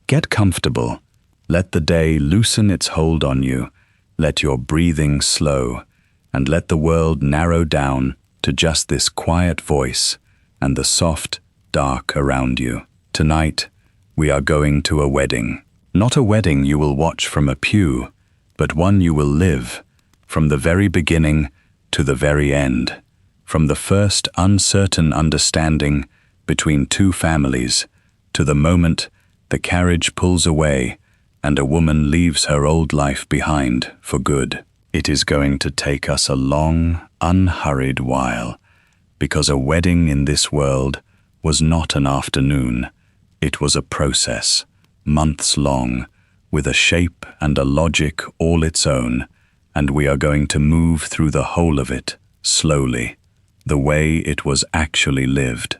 Get comfortable. Let the day loosen its hold on you. Let your breathing slow, and let the world narrow down to just this quiet voice and the soft, dark around you. Tonight, we are going to a wedding. Not a wedding you will watch from a pew, but one you will live, from the very beginning to the very end, from the first uncertain understanding between two families to the moment the carriage pulls away and a woman leaves her old life behind for good. It is going to take us a long, unhurried while, because a wedding in this world was not an afternoon. It was a process, months long, with a shape and a logic all its own, and we are going to move through the whole of it, slowly, the way it was actually lived.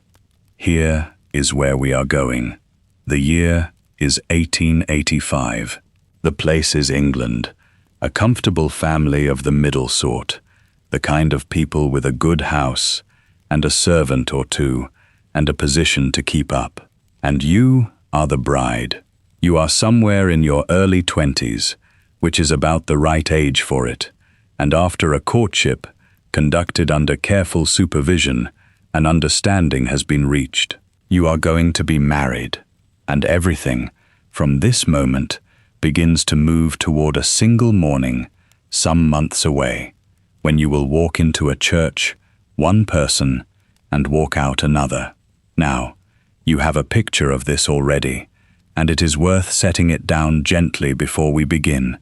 Here is where we are going. The year is 1885. The place is England, a comfortable family of the middle sort, the kind of people with a good house, and a servant or two, and a position to keep up. And you are the bride. You are somewhere in your early 20s, which is about the right age for it, and after a courtship, conducted under careful supervision, an understanding has been reached. You are going to be married, and everything, from this moment, begins to move toward a single morning, some months away, when you will walk into a church, one person, and walk out another. Now, you have a picture of this already, and it is worth setting it down gently before we begin,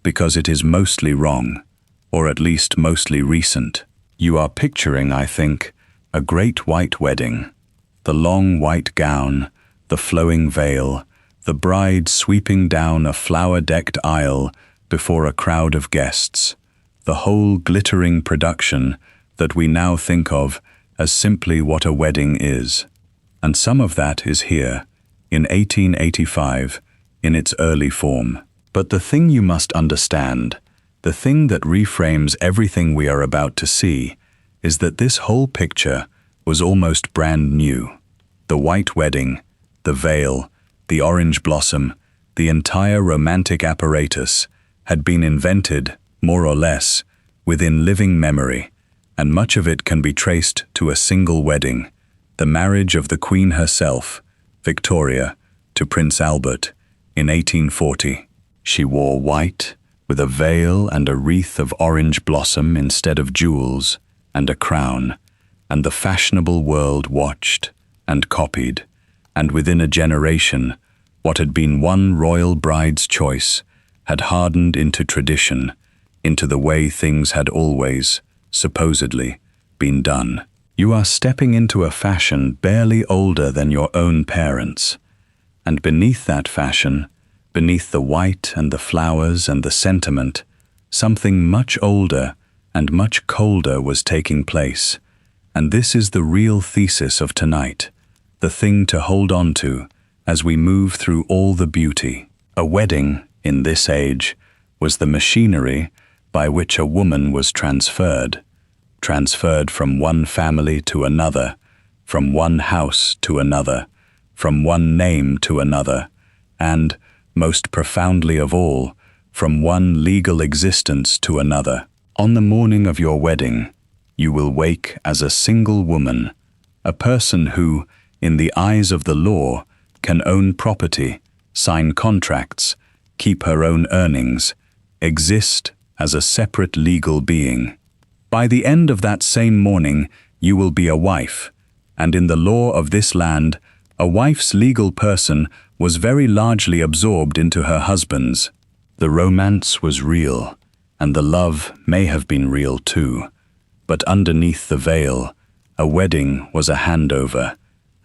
because it is mostly wrong, or at least mostly recent. You are picturing, I think, a great white wedding, the long white gown, the flowing veil, the bride sweeping down a flower-decked aisle before a crowd of guests, the whole glittering production that we now think of as simply what a wedding is. And some of that is here, in 1885, in its early form. But the thing you must understand, the thing that reframes everything we are about to see, is that this whole picture was almost brand new. The white wedding, the veil, the orange blossom, the entire romantic apparatus had been invented, more or less, within living memory, and much of it can be traced to a single wedding, the marriage of the Queen herself, Victoria, to Prince Albert, in 1840. She wore white, with a veil and a wreath of orange blossom instead of jewels, and a crown, and the fashionable world watched and copied, and within a generation, what had been one royal bride's choice had hardened into tradition, into the way things had always, supposedly, been done. You are stepping into a fashion barely older than your own parents, and beneath that fashion, beneath the white and the flowers and the sentiment, something much older and much colder was taking place, and this is the real thesis of tonight, the thing to hold on to as we move through all the beauty. A wedding, in this age, was the machinery by which a woman was transferred from one family to another, from one house to another, from one name to another, and, most profoundly of all, from one legal existence to another. On the morning of your wedding, you will wake as a single woman, a person who, in the eyes of the law, can own property, sign contracts, keep her own earnings, exist as a separate legal being. By the end of that same morning, you will be a wife, and in the law of this land, a wife's legal person was very largely absorbed into her husband's. The romance was real, and the love may have been real too, but underneath the veil, a wedding was a handover,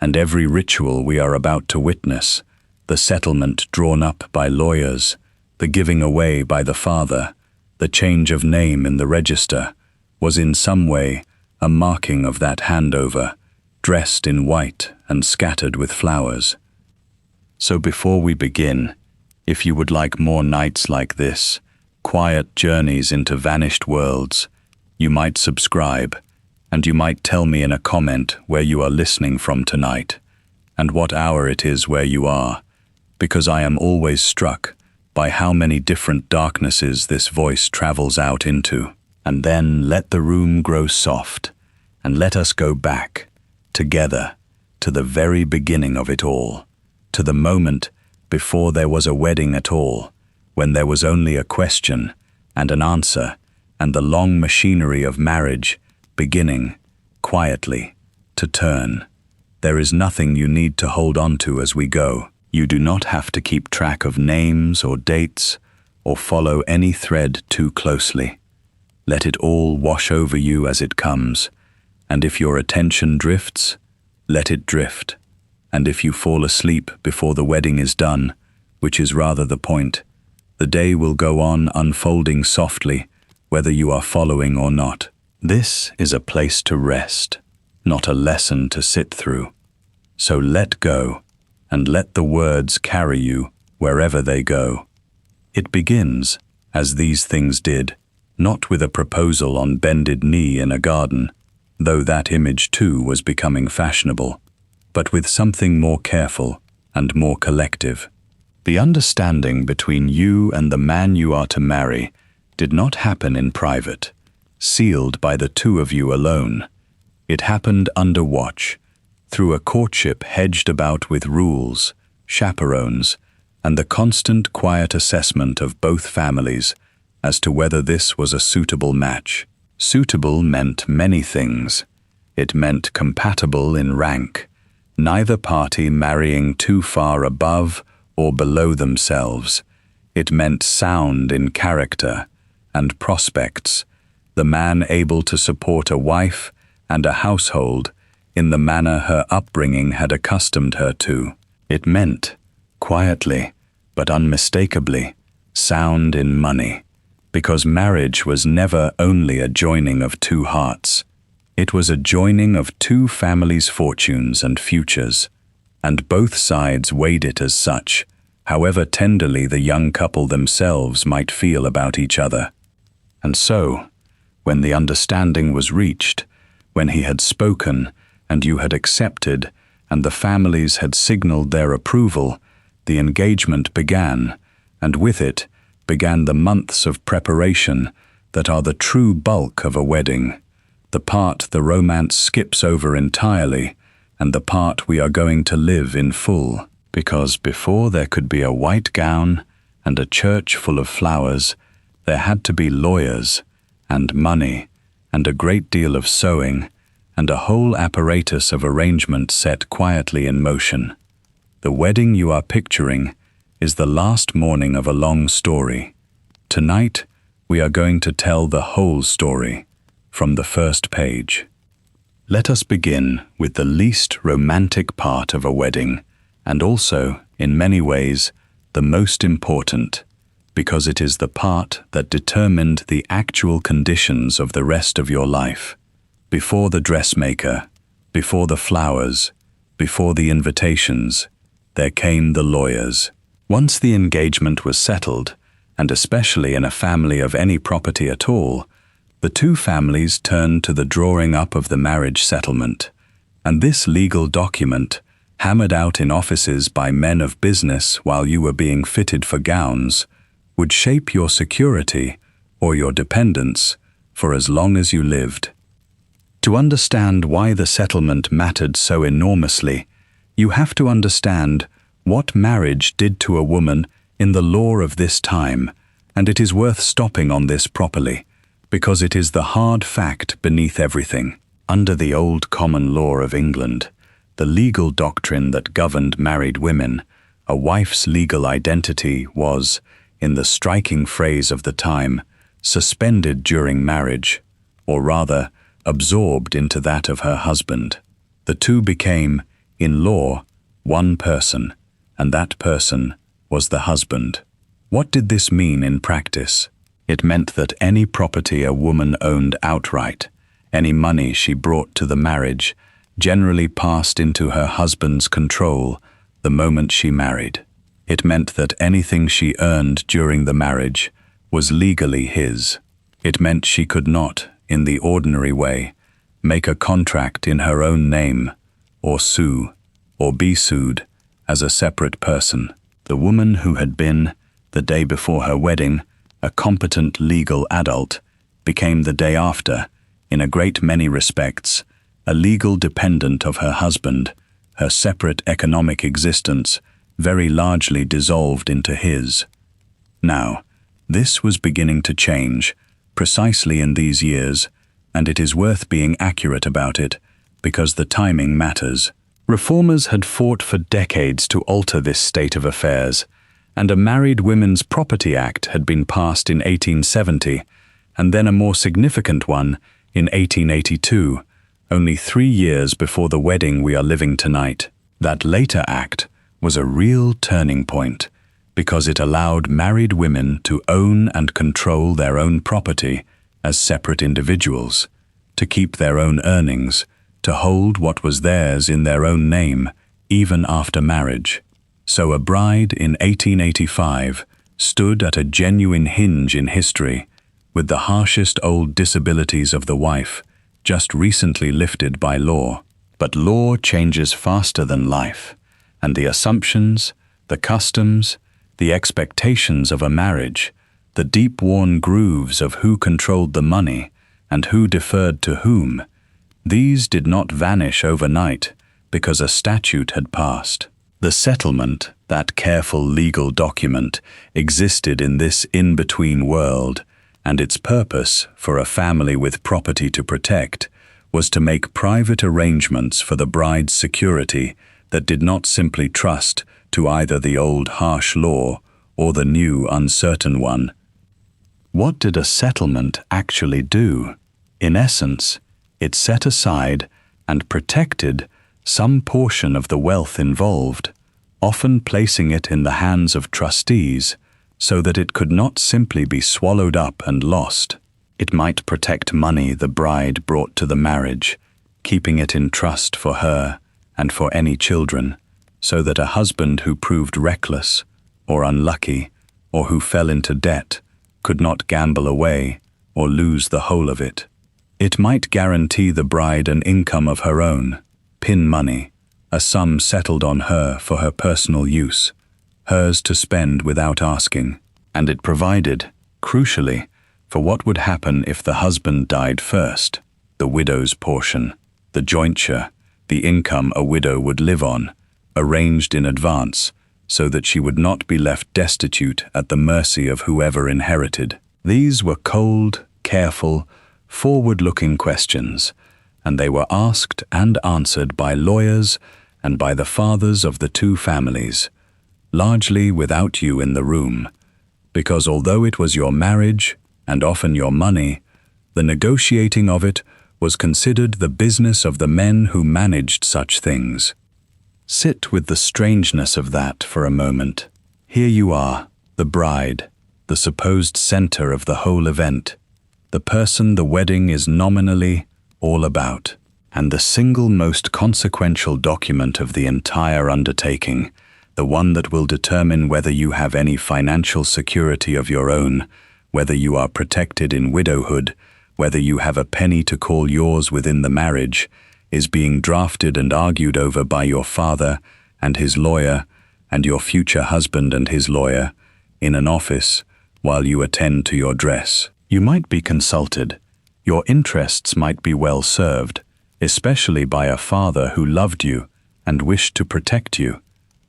and every ritual we are about to witness, the settlement drawn up by lawyers, the giving away by the father, the change of name in the register, was in some way a marking of that handover, dressed in white and scattered with flowers. So before we begin, if you would like more nights like this, quiet journeys into vanished worlds, you might subscribe, and you might tell me in a comment where you are listening from tonight, and what hour it is where you are, because I am always struck by how many different darknesses this voice travels out into. And then let the room grow soft, and let us go back, together, to the very beginning of it all, to the moment before there was a wedding at all, when there was only a question and an answer, and the long machinery of marriage beginning, quietly, to turn. There is nothing you need to hold on to as we go. You do not have to keep track of names or dates, or follow any thread too closely. Let it all wash over you as it comes, and if your attention drifts, let it drift. And if you fall asleep before the wedding is done, which is rather the point, the day will go on unfolding softly, whether you are following or not. This is a place to rest, not a lesson to sit through. So let go, and let the words carry you wherever they go. It begins, as these things did, not with a proposal on bended knee in a garden, though that image too was becoming fashionable, but with something more careful and more collective. The understanding between you and the man you are to marry did not happen in private, sealed by the two of you alone. It happened under watch, through a courtship hedged about with rules, chaperones, and the constant quiet assessment of both families as to whether this was a suitable match. Suitable meant many things. It meant compatible in rank, neither party marrying too far above or below themselves. It meant sound in character and prospects, the man able to support a wife and a household in the manner her upbringing had accustomed her to. It meant, quietly but unmistakably, sound in money, because marriage was never only a joining of two hearts. It was a joining of two families' fortunes and futures, and both sides weighed it as such, however tenderly the young couple themselves might feel about each other. And so, when the understanding was reached, when he had spoken and you had accepted, and the families had signaled their approval, the engagement began, and with it began the months of preparation that are the true bulk of a wedding, the part the romance skips over entirely, and the part we are going to live in full. Because before there could be a white gown and a church full of flowers, there had to be lawyers, and money, and a great deal of sewing, and a whole apparatus of arrangement set quietly in motion. The wedding you are picturing is the last morning of a long story. Tonight, we are going to tell the whole story, from the first page. Let us begin with the least romantic part of a wedding, and also, in many ways, the most important, because it is the part that determined the actual conditions of the rest of your life. Before the dressmaker, before the flowers, before the invitations, there came the lawyers. Once the engagement was settled, and especially in a family of any property at all, the two families turned to the drawing up of the marriage settlement, and this legal document, hammered out in offices by men of business while you were being fitted for gowns, would shape your security or your dependence for as long as you lived. To understand why the settlement mattered so enormously, you have to understand what marriage did to a woman in the law of this time, and it is worth stopping on this properly, because it is the hard fact beneath everything. Under the old common law of England, the legal doctrine that governed married women, a wife's legal identity was, in the striking phrase of the time, suspended during marriage, or rather, absorbed into that of her husband. The two became, in law, one person, and that person was the husband. What did this mean in practice? It meant that any property a woman owned outright, any money she brought to the marriage, generally passed into her husband's control the moment she married. It meant that anything she earned during the marriage was legally his. It meant she could not, in the ordinary way, make a contract in her own name, or sue, or be sued, as a separate person. The woman who had been, the day before her wedding, a competent legal adult, became the day after, in a great many respects, a legal dependent of her husband, her separate economic existence very largely dissolved into his. Now, this was beginning to change, precisely in these years, and it is worth being accurate about it, because the timing matters. Reformers had fought for decades to alter this state of affairs, and a Married Women's Property Act had been passed in 1870, and then a more significant one in 1882, only 3 years before the wedding we are living tonight. That later act was a real turning point, because it allowed married women to own and control their own property as separate individuals, to keep their own earnings, to hold what was theirs in their own name, even after marriage. So a bride in 1885 stood at a genuine hinge in history, with the harshest old disabilities of the wife just recently lifted by law. But law changes faster than life, and the assumptions, the customs, the expectations of a marriage, the deep-worn grooves of who controlled the money and who deferred to whom, these did not vanish overnight because a statute had passed. The settlement, that careful legal document, existed in this in-between world, and its purpose, for a family with property to protect, was to make private arrangements for the bride's security that did not simply trust to either the old harsh law or the new uncertain one. What did a settlement actually do? In essence, it set aside and protected some portion of the wealth involved, often placing it in the hands of trustees so that it could not simply be swallowed up and lost. It might protect money the bride brought to the marriage, keeping it in trust for her and for any children, so that a husband who proved reckless or unlucky or who fell into debt could not gamble away or lose the whole of it. It might guarantee the bride an income of her own, pin money, a sum settled on her for her personal use, hers to spend without asking, and it provided, crucially, for what would happen if the husband died first, the widow's portion, the jointure, the income a widow would live on, arranged in advance so that she would not be left destitute at the mercy of whoever inherited. These were cold, careful, forward-looking questions, and they were asked and answered by lawyers and by the fathers of the two families, largely without you in the room, because although it was your marriage and often your money, the negotiating of it was considered the business of the men who managed such things. Sit with the strangeness of that for a moment. Here you are, the bride, the supposed center of the whole event, the person the wedding is nominally all about, and the single most consequential document of the entire undertaking, the one that will determine whether you have any financial security of your own, whether you are protected in widowhood, whether you have a penny to call yours within the marriage, is being drafted and argued over by your father and his lawyer and your future husband and his lawyer in an office while you attend to your dress. You might be consulted. Your interests might be well served, especially by a father who loved you and wished to protect you,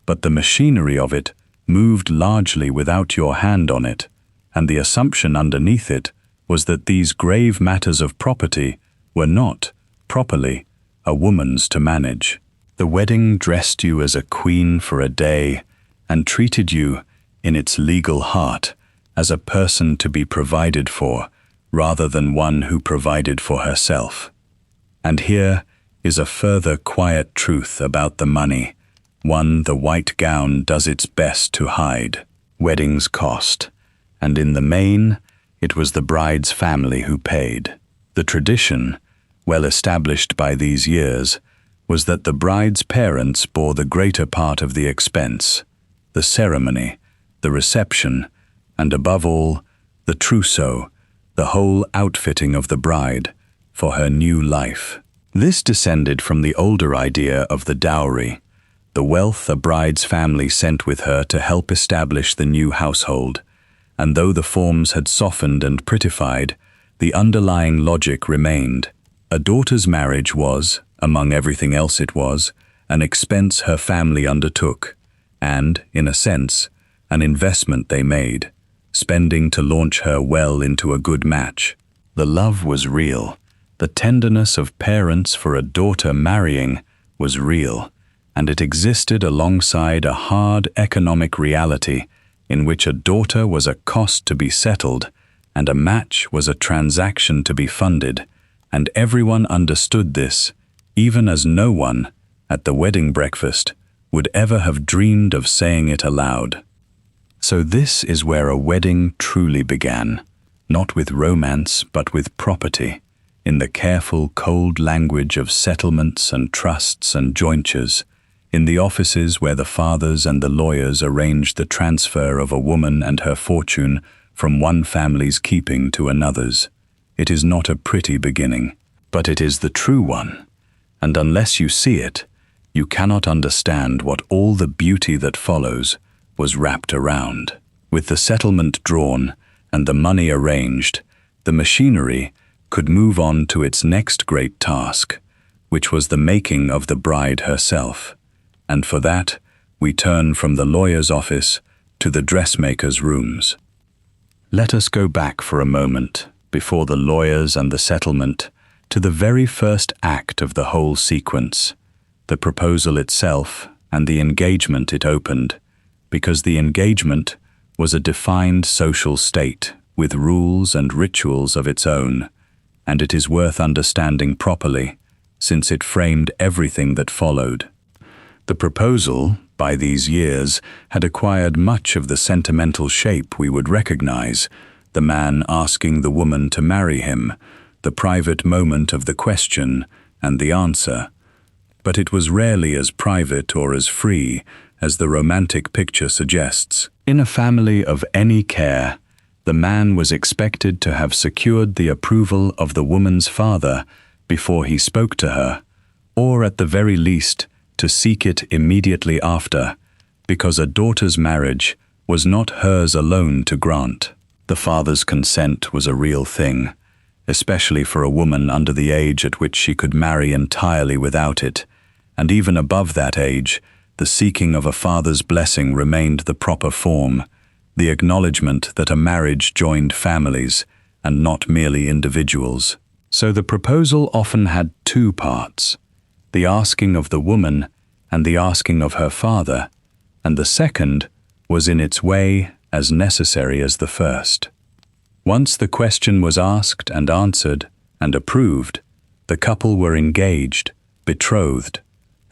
but the machinery of it moved largely without your hand on it, and the assumption underneath it was that these grave matters of property were not, properly, a woman's to manage. The wedding dressed you as a queen for a day and treated you, in its legal heart, as a person to be provided for, rather than one who provided for herself. And here is a further quiet truth about the money, one the white gown does its best to hide. Weddings cost, and in the main, it was the bride's family who paid. The tradition, well established by these years, was that the bride's parents bore the greater part of the expense, the ceremony, the reception, and above all, the trousseau, the whole outfitting of the bride for her new life. This descended from the older idea of the dowry, the wealth a bride's family sent with her to help establish the new household, and though the forms had softened and prettified, the underlying logic remained. A daughter's marriage was, among everything else it was, an expense her family undertook, and, in a sense, an investment they made, spending to launch her well into a good match. The love was real. The tenderness of parents for a daughter marrying was real, and it existed alongside a hard economic reality in which a daughter was a cost to be settled and a match was a transaction to be funded, and everyone understood this, even as no one, at the wedding breakfast, would ever have dreamed of saying it aloud. So this is where a wedding truly began, not with romance but with property, in the careful, cold language of settlements and trusts and jointures, in the offices where the fathers and the lawyers arranged the transfer of a woman and her fortune from one family's keeping to another's. It is not a pretty beginning, but it is the true one, and unless you see it, you cannot understand what all the beauty that follows was wrapped around. With the settlement drawn and the money arranged, the machinery could move on to its next great task, which was the making of the bride herself. And for that, we turn from the lawyer's office to the dressmaker's rooms. Let us go back for a moment, before the lawyers and the settlement, to the very first act of the whole sequence, the proposal itself and the engagement it opened, because the engagement was a defined social state with rules and rituals of its own, and it is worth understanding properly, since it framed everything that followed. The proposal, by these years, had acquired much of the sentimental shape we would recognize, the man asking the woman to marry him, the private moment of the question and the answer. But it was rarely as private or as free as the romantic picture suggests. In a family of any care, the man was expected to have secured the approval of the woman's father before he spoke to her, or at the very least, to seek it immediately after, because a daughter's marriage was not hers alone to grant. The father's consent was a real thing, especially for a woman under the age at which she could marry entirely without it, and even above that age, the seeking of a father's blessing remained the proper form, the acknowledgement that a marriage joined families and not merely individuals. So the proposal often had two parts, the asking of the woman and the asking of her father, and the second was in its way as necessary as the first. Once the question was asked and answered and approved, the couple were engaged, betrothed,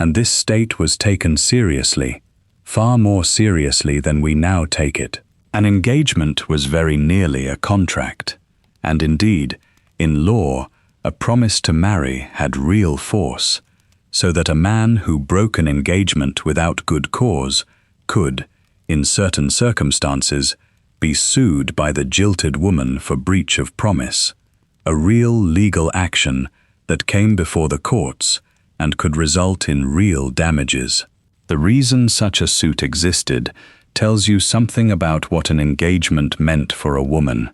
and this state was taken seriously, far more seriously than we now take it. An engagement was very nearly a contract, and indeed, in law, a promise to marry had real force, so that a man who broke an engagement without good cause could, in certain circumstances, be sued by the jilted woman for breach of promise, a real legal action that came before the courts and could result in real damages. The reason such a suit existed tells you something about what an engagement meant for a woman.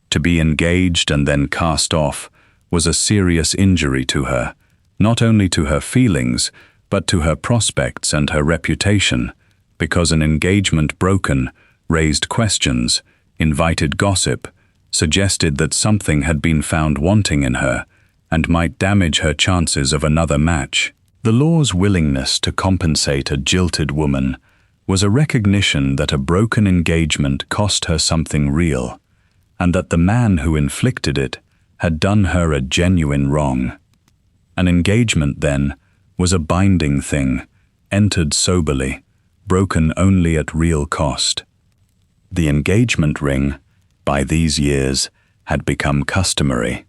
To be engaged and then cast off was a serious injury to her, not only to her feelings, but to her prospects and her reputation, because an engagement broken raised questions, invited gossip, suggested that something had been found wanting in her, and might damage her chances of another match. The law's willingness to compensate a jilted woman was a recognition that a broken engagement cost her something real, and that the man who inflicted it had done her a genuine wrong. An engagement, then, was a binding thing, entered soberly, broken only at real cost. The engagement ring, by these years, had become customary,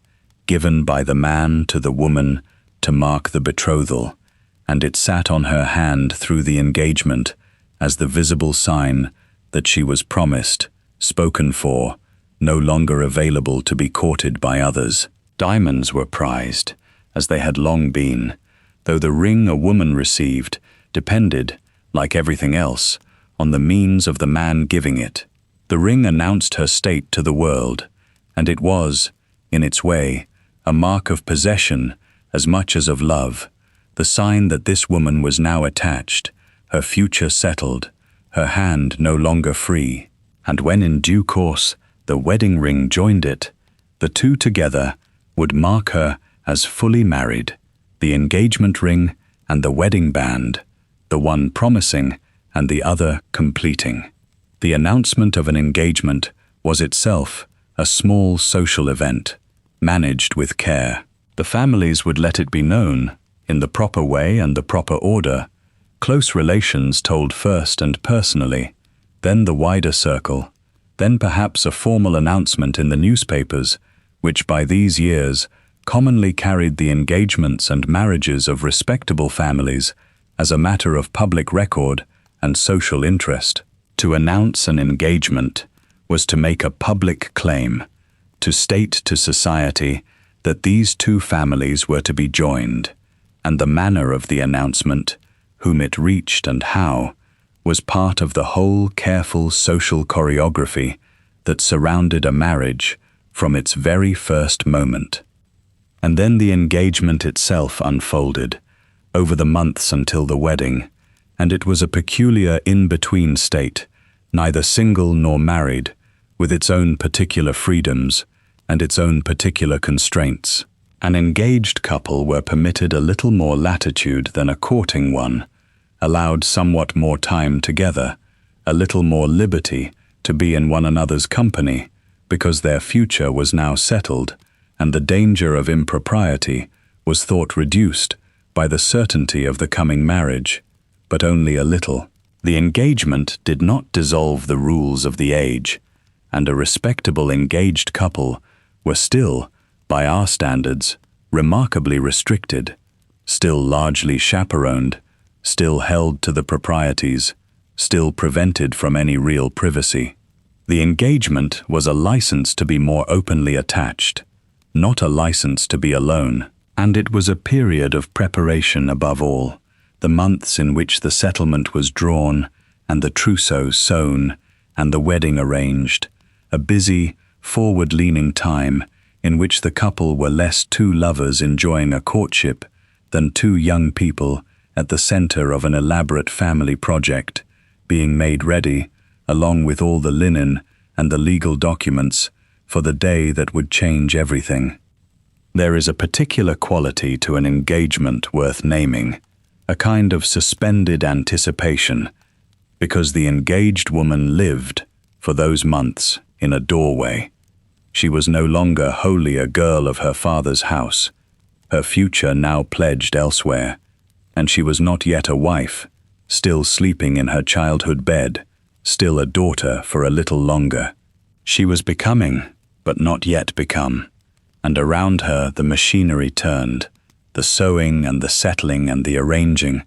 given by the man to the woman to mark the betrothal, and it sat on her hand through the engagement as the visible sign that she was promised, spoken for, no longer available to be courted by others. Diamonds were prized, as they had long been, though the ring a woman received depended, like everything else, on the means of the man giving it. The ring announced her state to the world, and it was, in its way, a mark of possession as much as of love, the sign that this woman was now attached, her future settled, her hand no longer free. And when in due course the wedding ring joined it, the two together would mark her as fully married, the engagement ring and the wedding band, the one promising and the other completing. The announcement of an engagement was itself a small social event, managed with care. The families would let it be known, in the proper way and the proper order, close relations told first and personally, then the wider circle, then perhaps a formal announcement in the newspapers, which by these years commonly carried the engagements and marriages of respectable families as a matter of public record and social interest. To announce an engagement was to make a public claim, to state to society that these two families were to be joined, and the manner of the announcement, whom it reached and how, was part of the whole careful social choreography that surrounded a marriage from its very first moment. And then the engagement itself unfolded, over the months until the wedding, and it was a peculiar in-between state, neither single nor married, with its own particular freedoms and its own particular constraints. An engaged couple were permitted a little more latitude than a courting one, allowed somewhat more time together, a little more liberty to be in one another's company, because their future was now settled, and the danger of impropriety was thought reduced by the certainty of the coming marriage, but only a little. The engagement did not dissolve the rules of the age, and a respectable engaged couple were still, by our standards, remarkably restricted, still largely chaperoned, still held to the proprieties, still prevented from any real privacy. The engagement was a license to be more openly attached, not a license to be alone, and it was a period of preparation above all, the months in which the settlement was drawn and the trousseau sewn and the wedding arranged, a busy, forward-leaning time in which the couple were less two lovers enjoying a courtship than two young people at the center of an elaborate family project, being made ready, along with all the linen and the legal documents, for the day that would change everything. There is a particular quality to an engagement worth naming, a kind of suspended anticipation, because the engaged woman lived, for those months, in a doorway. She was no longer wholly a girl of her father's house, her future now pledged elsewhere, and she was not yet a wife, still sleeping in her childhood bed, still a daughter for a little longer. She was becoming, but not yet become, and around her the machinery turned, the sewing and the settling and the arranging,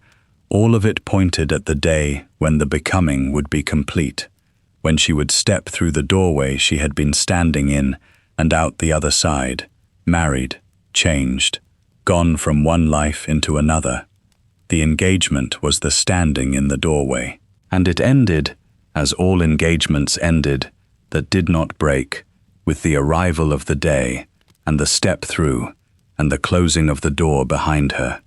all of it pointed at the day when the becoming would be complete, when she would step through the doorway she had been standing in and out the other side, married, changed, gone from one life into another. The engagement was the standing in the doorway, and it ended, as all engagements ended, that did not break, with the arrival of the day, and the step through, and the closing of the door behind her.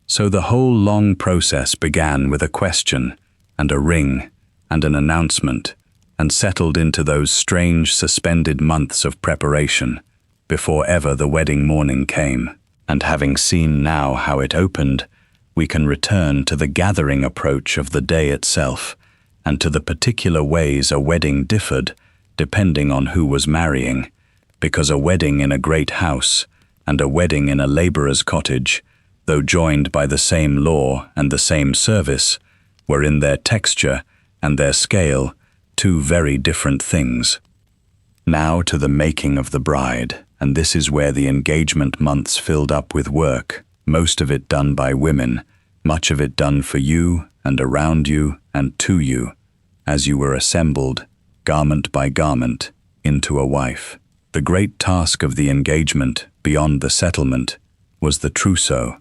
So the whole long process began with a question, and a ring, and an announcement, and settled into those strange suspended months of preparation, before ever the wedding morning came. And having seen now how it opened, we can return to the gathering approach of the day itself, and to the particular ways a wedding differed, depending on who was marrying, because a wedding in a great house and a wedding in a laborer's cottage, though joined by the same law and the same service, were in their texture and their scale two very different things. Now to the making of the bride, and this is where the engagement months filled up with work, most of it done by women, much of it done for you and around you and to you, as you were assembled, garment by garment, into a wife. The great task of the engagement, beyond the settlement, was the trousseau,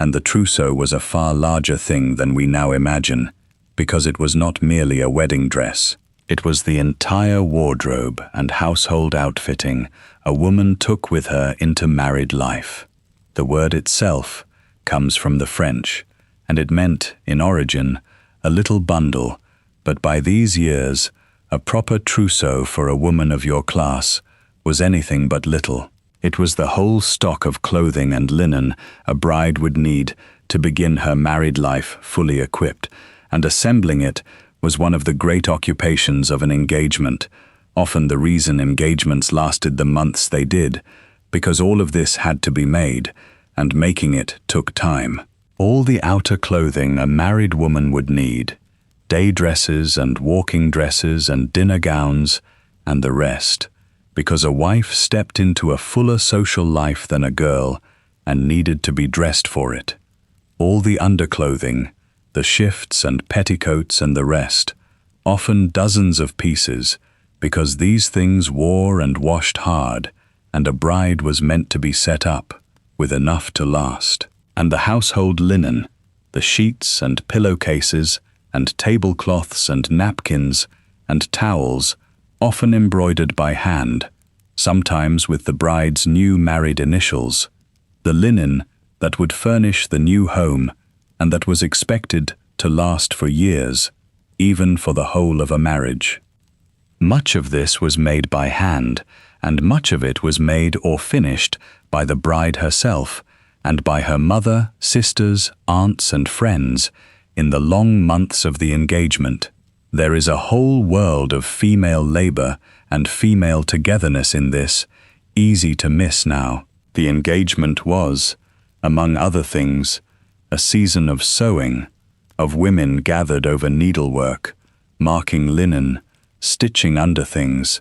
and the trousseau was a far larger thing than we now imagine, because it was not merely a wedding dress. It was the entire wardrobe and household outfitting a woman took with her into married life. The word itself comes from the French, and it meant, in origin, a little bundle, but by these years, a proper trousseau for a woman of your class was anything but little. It was the whole stock of clothing and linen a bride would need to begin her married life fully equipped, and assembling it was one of the great occupations of an engagement, often the reason engagements lasted the months they did, because all of this had to be made, and making it took time. All the outer clothing a married woman would need, day dresses and walking dresses and dinner gowns, and the rest, because a wife stepped into a fuller social life than a girl and needed to be dressed for it. All the underclothing, the shifts and petticoats and the rest, often dozens of pieces, because these things wore and washed hard, and a bride was meant to be set up with enough to last. And the household linen, the sheets and pillowcases and tablecloths and napkins and towels, often embroidered by hand, sometimes with the bride's new married initials, the linen that would furnish the new home and that was expected to last for years, even for the whole of a marriage. Much of this was made by hand, and much of it was made or finished by the bride herself and by her mother, sisters, aunts, and friends in the long months of the engagement. There is a whole world of female labor and female togetherness in this, easy to miss now. The engagement was, among other things, a season of sewing, of women gathered over needlework, marking linen, stitching underthings,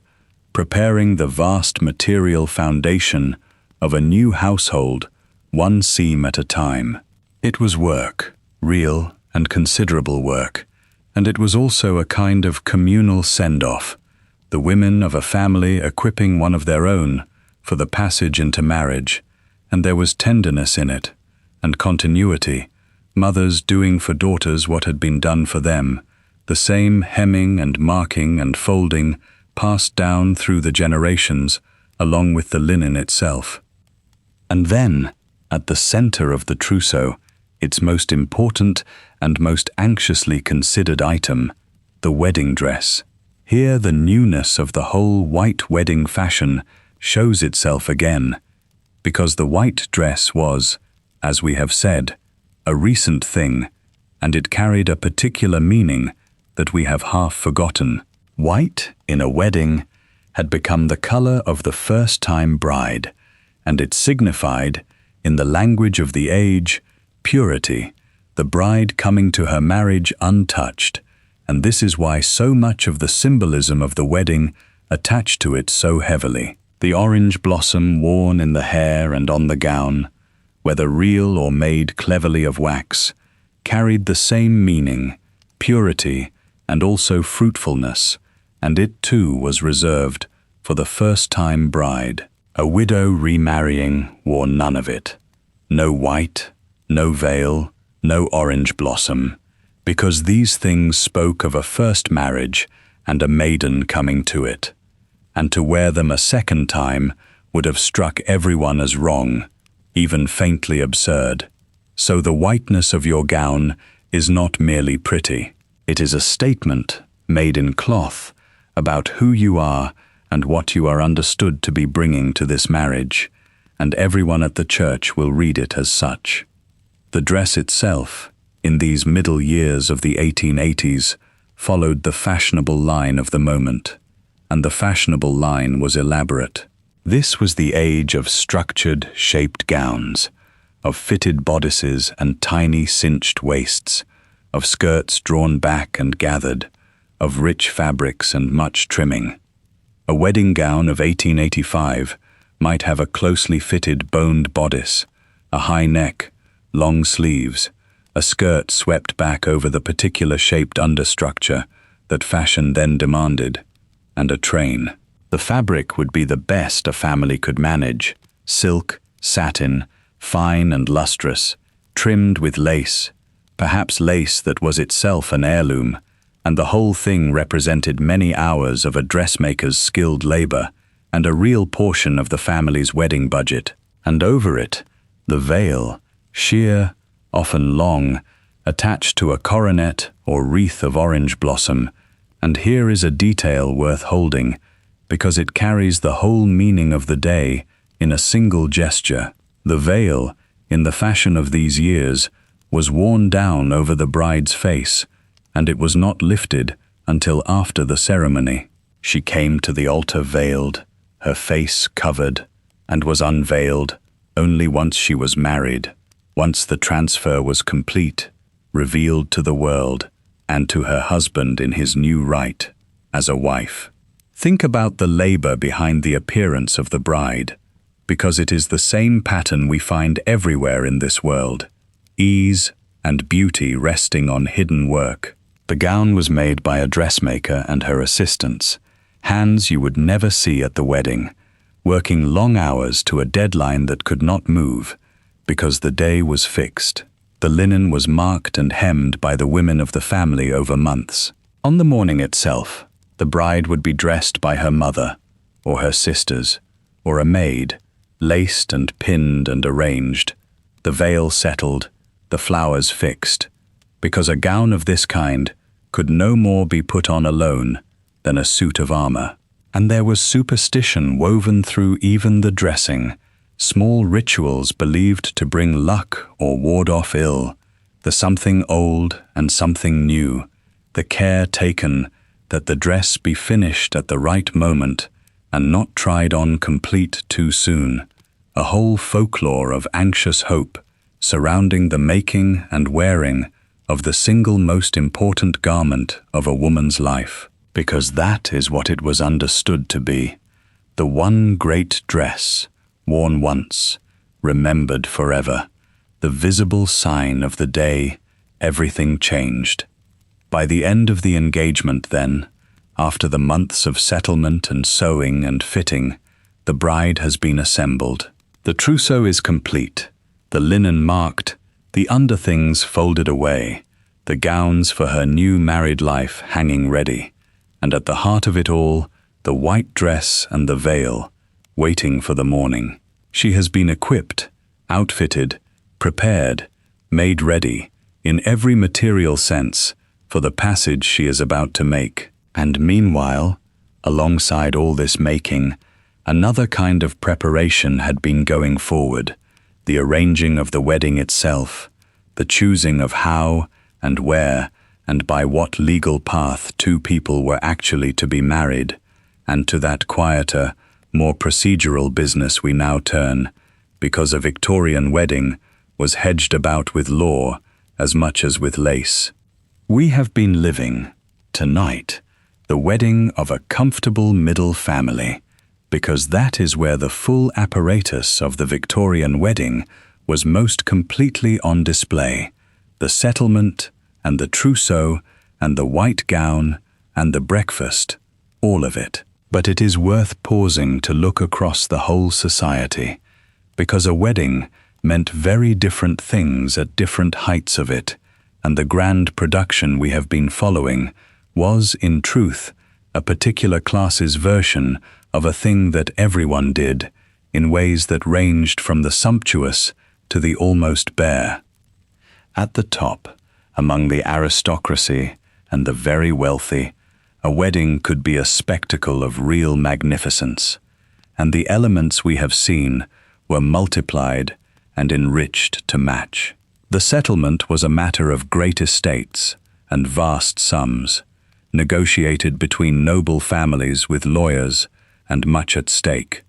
preparing the vast material foundation of a new household, one seam at a time. It was work, real and considerable work, and it was also a kind of communal send-off, the women of a family equipping one of their own for the passage into marriage, and there was tenderness in it, and continuity, mothers doing for daughters what had been done for them, the same hemming and marking and folding passed down through the generations, along with the linen itself. And then, at the center of the trousseau, its most important and most anxiously considered item, the wedding dress. Here the newness of the whole white wedding fashion shows itself again, because the white dress was, as we have said, a recent thing, and it carried a particular meaning that we have half forgotten. White, in a wedding, had become the color of the first-time bride, and it signified, in the language of the age, purity, the bride coming to her marriage untouched, and this is why so much of the symbolism of the wedding attached to it so heavily. The orange blossom worn in the hair and on the gown, whether real or made cleverly of wax, carried the same meaning, purity, and also fruitfulness, and it too was reserved for the first-time bride. A widow remarrying wore none of it. No white, no veil, no orange blossom, because these things spoke of a first marriage and a maiden coming to it, and to wear them a second time would have struck everyone as wrong, even faintly absurd. So the whiteness of your gown is not merely pretty. It is a statement, made in cloth, about who you are and what you are understood to be bringing to this marriage, and everyone at the church will read it as such. The dress itself, in these middle years of the 1880s, followed the fashionable line of the moment, and the fashionable line was elaborate. This was the age of structured, shaped gowns, of fitted bodices and tiny cinched waists, of skirts drawn back and gathered, of rich fabrics and much trimming. A wedding gown of 1885 might have a closely fitted boned bodice, a high neck, long sleeves, a skirt swept back over the particular shaped understructure that fashion then demanded, and a train. The fabric would be the best a family could manage, silk, satin, fine and lustrous, trimmed with lace, perhaps lace that was itself an heirloom, and the whole thing represented many hours of a dressmaker's skilled labor and a real portion of the family's wedding budget. And over it, the veil, sheer, often long, attached to a coronet or wreath of orange blossom. And here is a detail worth holding, because it carries the whole meaning of the day in a single gesture. The veil, in the fashion of these years, was worn down over the bride's face, and it was not lifted until after the ceremony. She came to the altar veiled, her face covered, and was unveiled only once she was married, once the transfer was complete, revealed to the world and to her husband in his new right as a wife. Think about the labor behind the appearance of the bride, because it is the same pattern we find everywhere in this world, ease and beauty resting on hidden work. The gown was made by a dressmaker and her assistants, hands you would never see at the wedding, working long hours to a deadline that could not move, because the day was fixed. The linen was marked and hemmed by the women of the family over months. On the morning itself, the bride would be dressed by her mother, or her sisters, or a maid, laced and pinned and arranged, the veil settled, the flowers fixed, because a gown of this kind could no more be put on alone than a suit of armor. And there was superstition woven through even the dressing, small rituals believed to bring luck or ward off ill, the something old and something new, the care taken that the dress be finished at the right moment and not tried on complete too soon, a whole folklore of anxious hope surrounding the making and wearing of the single most important garment of a woman's life, because that is what it was understood to be, the one great dress, worn once, remembered forever, the visible sign of the day everything changed. By the end of the engagement then, after the months of settlement and sewing and fitting, the bride has been assembled. The trousseau is complete, the linen marked, the underthings folded away, the gowns for her new married life hanging ready, and at the heart of it all, the white dress and the veil, waiting for the morning. She has been equipped, outfitted, prepared, made ready, in every material sense, for the passage she is about to make. And meanwhile, alongside all this making, another kind of preparation had been going forward, the arranging of the wedding itself, the choosing of how and where and by what legal path two people were actually to be married, and to that quieter, more procedural business we now turn, because a Victorian wedding was hedged about with law as much as with lace. We have been living, tonight, the wedding of a comfortable middle family, because that is where the full apparatus of the Victorian wedding was most completely on display, the settlement and the trousseau and the white gown and the breakfast, all of it. But it is worth pausing to look across the whole society, because a wedding meant very different things at different heights of it, and the grand production we have been following was, in truth, a particular class's version of a thing that everyone did, in ways that ranged from the sumptuous to the almost bare. At the top, among the aristocracy and the very wealthy, a wedding could be a spectacle of real magnificence, and the elements we have seen were multiplied and enriched to match. The settlement was a matter of great estates and vast sums, negotiated between noble families with lawyers and much at stake.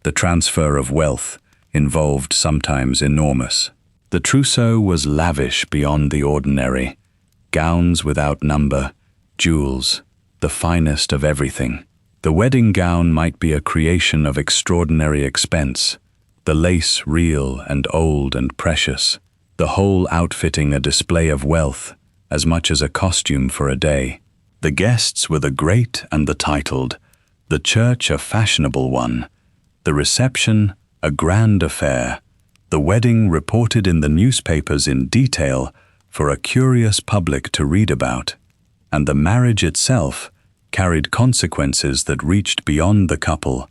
The transfer of wealth involved sometimes enormous. The trousseau was lavish beyond the ordinary, gowns without number, jewels, the finest of everything. The wedding gown might be a creation of extraordinary expense, the lace real and old and precious, the whole outfitting a display of wealth as much as a costume for a day. The guests were the great and the titled, the church a fashionable one, the reception a grand affair, the wedding reported in the newspapers in detail for a curious public to read about, and the marriage itself carried consequences that reached beyond the couple,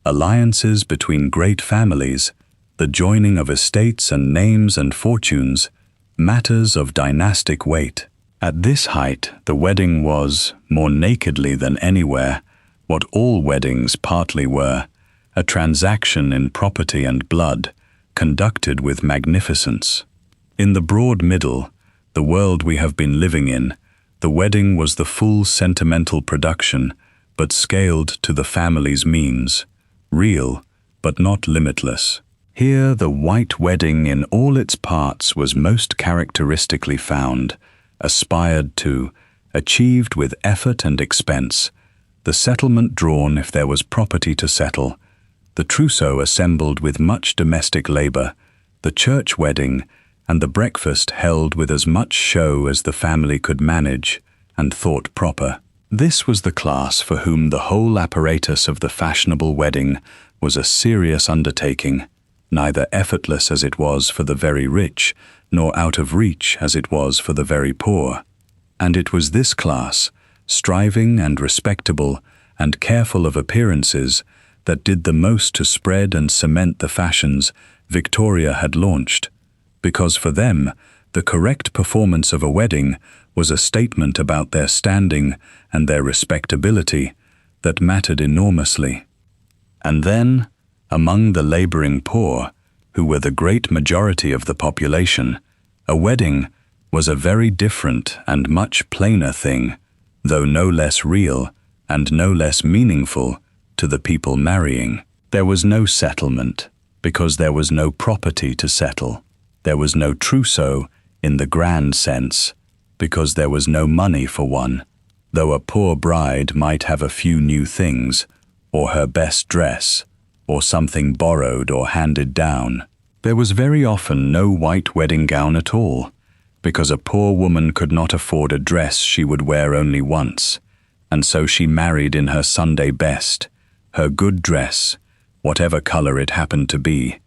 alliances between great families, the joining of estates and names and fortunes, matters of dynastic weight. At this height, the wedding was, more nakedly than anywhere, what all weddings partly were, a transaction in property and blood, conducted with magnificence. In the broad middle, the world we have been living in, the wedding was the full sentimental production, but scaled to the family's means, real, but not limitless. Here the white wedding in all its parts was most characteristically found, aspired to, achieved with effort and expense, the settlement drawn if there was property to settle, the trousseau assembled with much domestic labor, the church wedding, and the breakfast held with as much show as the family could manage and thought proper. This was the class for whom the whole apparatus of the fashionable wedding was a serious undertaking, neither effortless as it was for the very rich, nor out of reach as it was for the very poor. And it was this class, striving and respectable and careful of appearances, that did the most to spread and cement the fashions Victoria had launched, because for them, the correct performance of a wedding was a statement about their standing and their respectability that mattered enormously. And then, among the laboring poor, who were the great majority of the population, a wedding was a very different and much plainer thing, though no less real and no less meaningful to the people marrying. There was no settlement, because there was no property to settle. There was no trousseau in the grand sense, because there was no money for one, though a poor bride might have a few new things, or her best dress, or something borrowed or handed down. There was very often no white wedding gown at all, because a poor woman could not afford a dress she would wear only once, and so she married in her Sunday best, her good dress, whatever color it happened to be,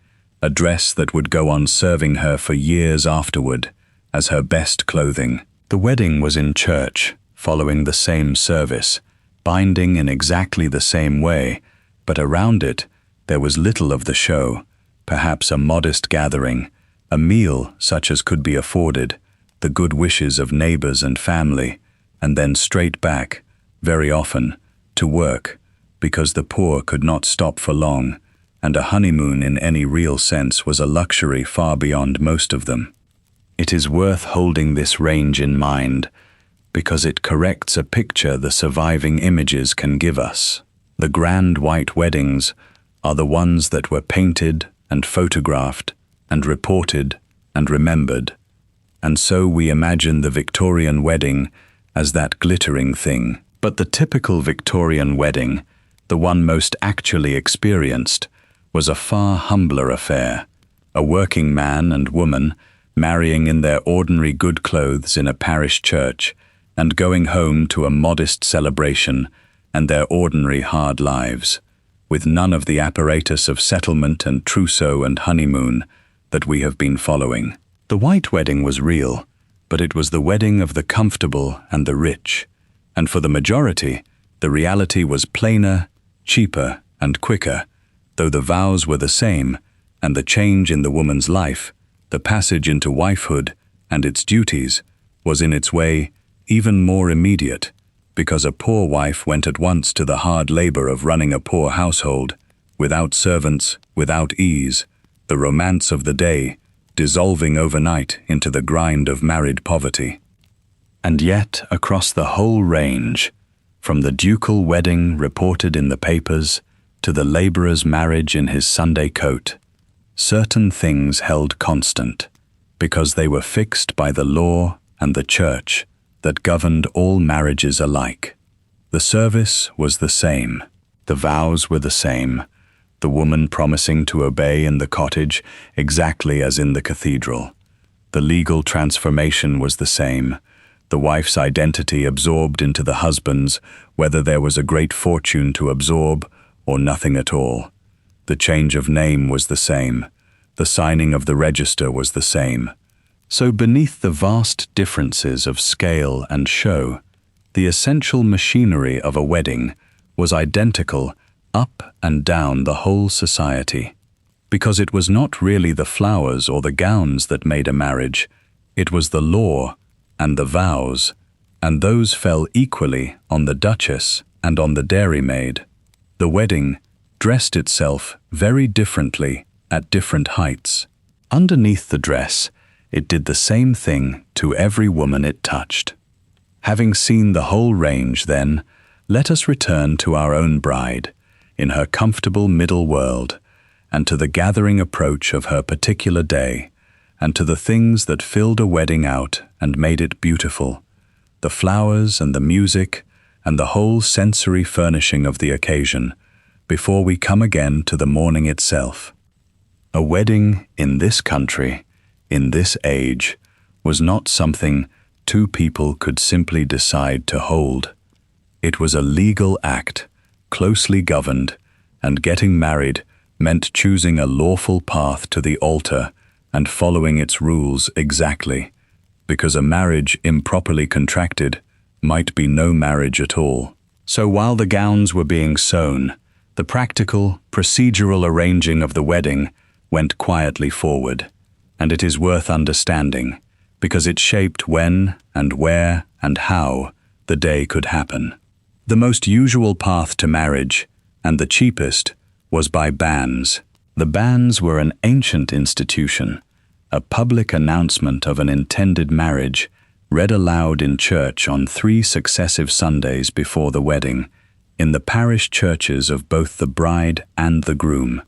a dress that would go on serving her for years afterward as her best clothing. The wedding was in church, following the same service, binding in exactly the same way, but around it there was little of the show, perhaps a modest gathering, a meal such as could be afforded, the good wishes of neighbors and family, and then straight back, very often, to work, because the poor could not stop for long, and a honeymoon in any real sense was a luxury far beyond most of them. It is worth holding this range in mind, because it corrects a picture the surviving images can give us. The grand white weddings are the ones that were painted and photographed and reported and remembered, and so we imagine the Victorian wedding as that glittering thing. But the typical Victorian wedding, the one most actually experienced, was a far humbler affair, a working man and woman marrying in their ordinary good clothes in a parish church and going home to a modest celebration and their ordinary hard lives, with none of the apparatus of settlement and trousseau and honeymoon that we have been following. The white wedding was real, but it was the wedding of the comfortable and the rich, and for the majority, the reality was plainer, cheaper, and quicker, though the vows were the same, and the change in the woman's life, the passage into wifehood and its duties, was in its way even more immediate, because a poor wife went at once to the hard labor of running a poor household, without servants, without ease, the romance of the day dissolving overnight into the grind of married poverty. And yet, across the whole range, from the ducal wedding reported in the papers to the laborer's marriage in his Sunday coat, certain things held constant, because they were fixed by the law and the church that governed all marriages alike. The service was the same, the vows were the same, the woman promising to obey in the cottage exactly as in the cathedral. The legal transformation was the same, the wife's identity absorbed into the husband's, whether there was a great fortune to absorb or nothing at all. The change of name was the same, the signing of the register was the same. So beneath the vast differences of scale and show, the essential machinery of a wedding was identical up and down the whole society. Because it was not really the flowers or the gowns that made a marriage, it was the law and the vows, and those fell equally on the duchess and on the dairymaid. The wedding dressed itself very differently at different heights. Underneath the dress, it did the same thing to every woman it touched. Having seen the whole range, then, let us return to our own bride, in her comfortable middle world, and to the gathering approach of her particular day, and to the things that filled a wedding out and made it beautiful, the flowers and the music and the whole sensory furnishing of the occasion, before we come again to the morning itself. A wedding in this country, in this age, was not something two people could simply decide to hold. It was a legal act, closely governed, and getting married meant choosing a lawful path to the altar and following its rules exactly, because a marriage improperly contracted might be no marriage at all. So while the gowns were being sewn, the practical, procedural arranging of the wedding went quietly forward, and it is worth understanding, because it shaped when and where and how the day could happen. The most usual path to marriage, and the cheapest, was by banns. The banns were an ancient institution, a public announcement of an intended marriage, read aloud in church on 3 successive Sundays before the wedding, in the parish churches of both the bride and the groom.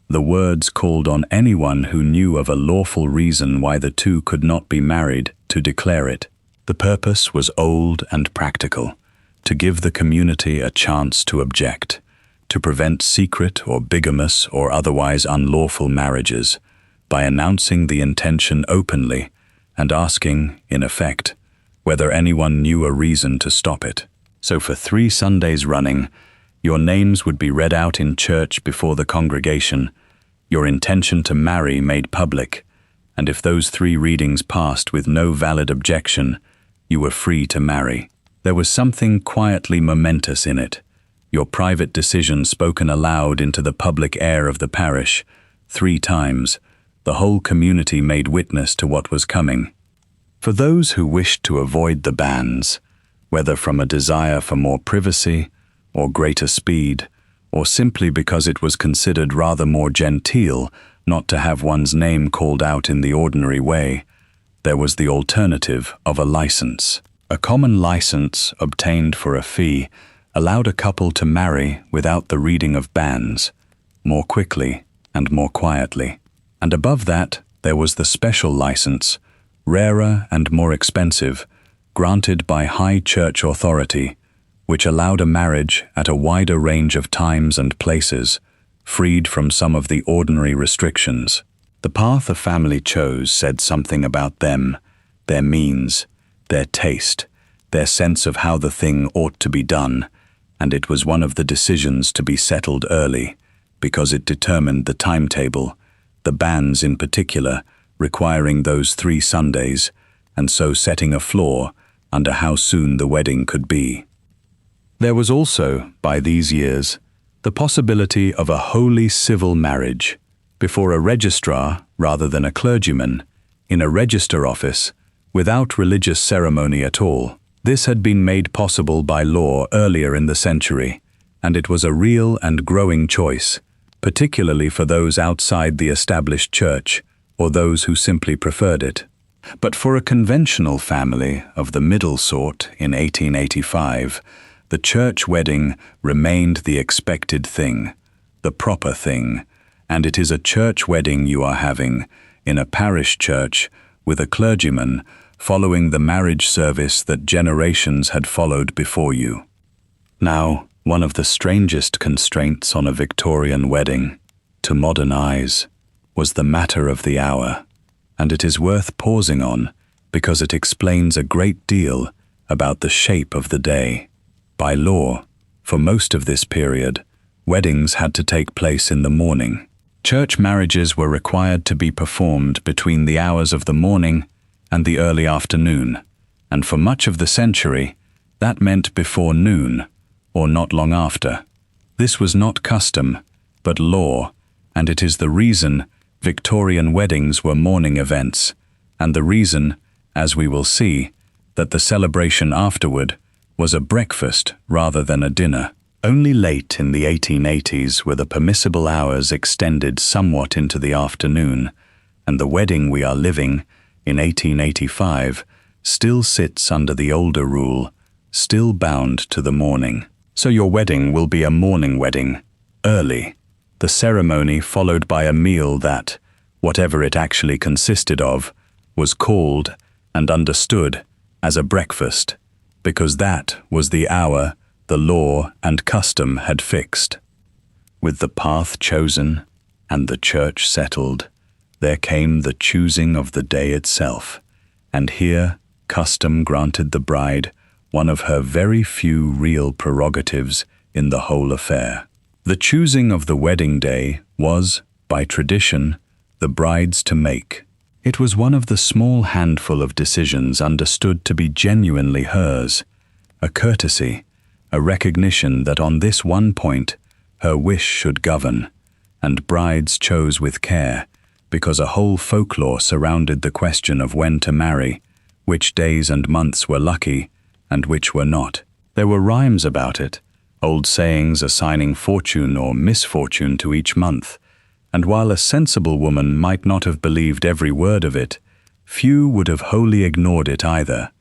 The words called on anyone who knew of a lawful reason why the two could not be married to declare it. The purpose was old and practical, to give the community a chance to object, to prevent secret or bigamous or otherwise unlawful marriages, by announcing the intention openly and asking, in effect, whether anyone knew a reason to stop it. So for 3 Sundays running, your names would be read out in church before the congregation, your intention to marry made public, and if those 3 readings passed with no valid objection, you were free to marry. There was something quietly momentous in it, your private decision spoken aloud into the public air of the parish. 3 times, the whole community made witness to what was coming. For those who wished to avoid the banns, whether from a desire for more privacy or greater speed, or simply because it was considered rather more genteel not to have one's name called out in the ordinary way, there was the alternative of a license. A common license obtained for a fee allowed a couple to marry without the reading of banns, more quickly and more quietly. And above that, there was the special license, rarer and more expensive, granted by high church authority, which allowed a marriage at a wider range of times and places, freed from some of the ordinary restrictions. The path a family chose said something about them, their means, their taste, their sense of how the thing ought to be done, and it was one of the decisions to be settled early, because it determined the timetable, the banns in particular, requiring those 3 Sundays, and so setting a floor under how soon the wedding could be. There was also, by these years, the possibility of a wholly civil marriage, before a registrar rather than a clergyman, in a register office, without religious ceremony at all. This had been made possible by law earlier in the century, and it was a real and growing choice, particularly for those outside the established church, or those who simply preferred it. But for a conventional family of the middle sort in 1885, the church wedding remained the expected thing, the proper thing, and it is a church wedding you are having, in a parish church, with a clergyman, following the marriage service that generations had followed before you. Now, one of the strangest constraints on a Victorian wedding, to modern eyes, was the matter of the hour, and it is worth pausing on because it explains a great deal about the shape of the day. By law, for most of this period, weddings had to take place in the morning. Church marriages were required to be performed between the hours of the morning and the early afternoon, and for much of the century, that meant before noon, or not long after. This was not custom, but law, and it is the reason Victorian weddings were morning events, and the reason, as we will see, that the celebration afterward was a breakfast rather than a dinner. Only late in the 1880s were the permissible hours extended somewhat into the afternoon, and the wedding we are living, in 1885, still sits under the older rule, still bound to the morning. So your wedding will be a morning wedding, early, the ceremony followed by a meal that, whatever it actually consisted of, was called and understood as a breakfast, because that was the hour the law and custom had fixed. With the path chosen and the church settled, there came the choosing of the day itself, and here custom granted the bride one of her very few real prerogatives in the whole affair. The choosing of the wedding day was, by tradition, the bride's to make. It was one of the small handful of decisions understood to be genuinely hers, a courtesy, a recognition that on this one point her wish should govern, and brides chose with care, because a whole folklore surrounded the question of when to marry, which days and months were lucky, and which were not. There were rhymes about it, old sayings assigning fortune or misfortune to each month, and while a sensible woman might not have believed every word of it, few would have wholly ignored it either,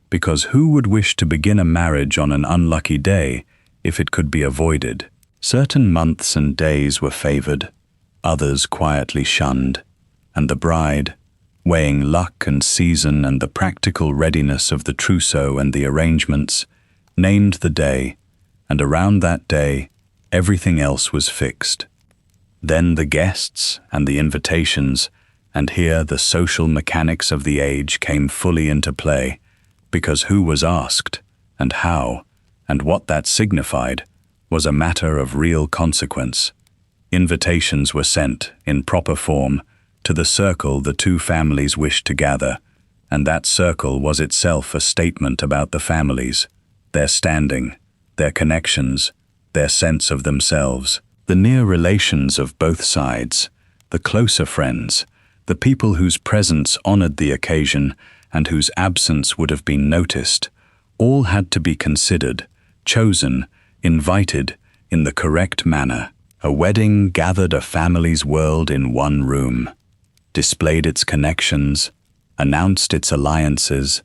because who would wish to begin a marriage on an unlucky day if it could be avoided? Certain months and days were favored, others quietly shunned, and the bride, weighing luck and season and the practical readiness of the trousseau and the arrangements, named the day, and around that day everything else was fixed. Then the guests and the invitations, and here the social mechanics of the age came fully into play, because who was asked, and how, and what that signified, was a matter of real consequence. Invitations were sent, in proper form, to the circle the two families wished to gather, and that circle was itself a statement about the families, their standing, their connections, their sense of themselves. The near relations of both sides, the closer friends, the people whose presence honored the occasion and whose absence would have been noticed, all had to be considered, chosen, invited in the correct manner. A wedding gathered a family's world in one room, displayed its connections, announced its alliances,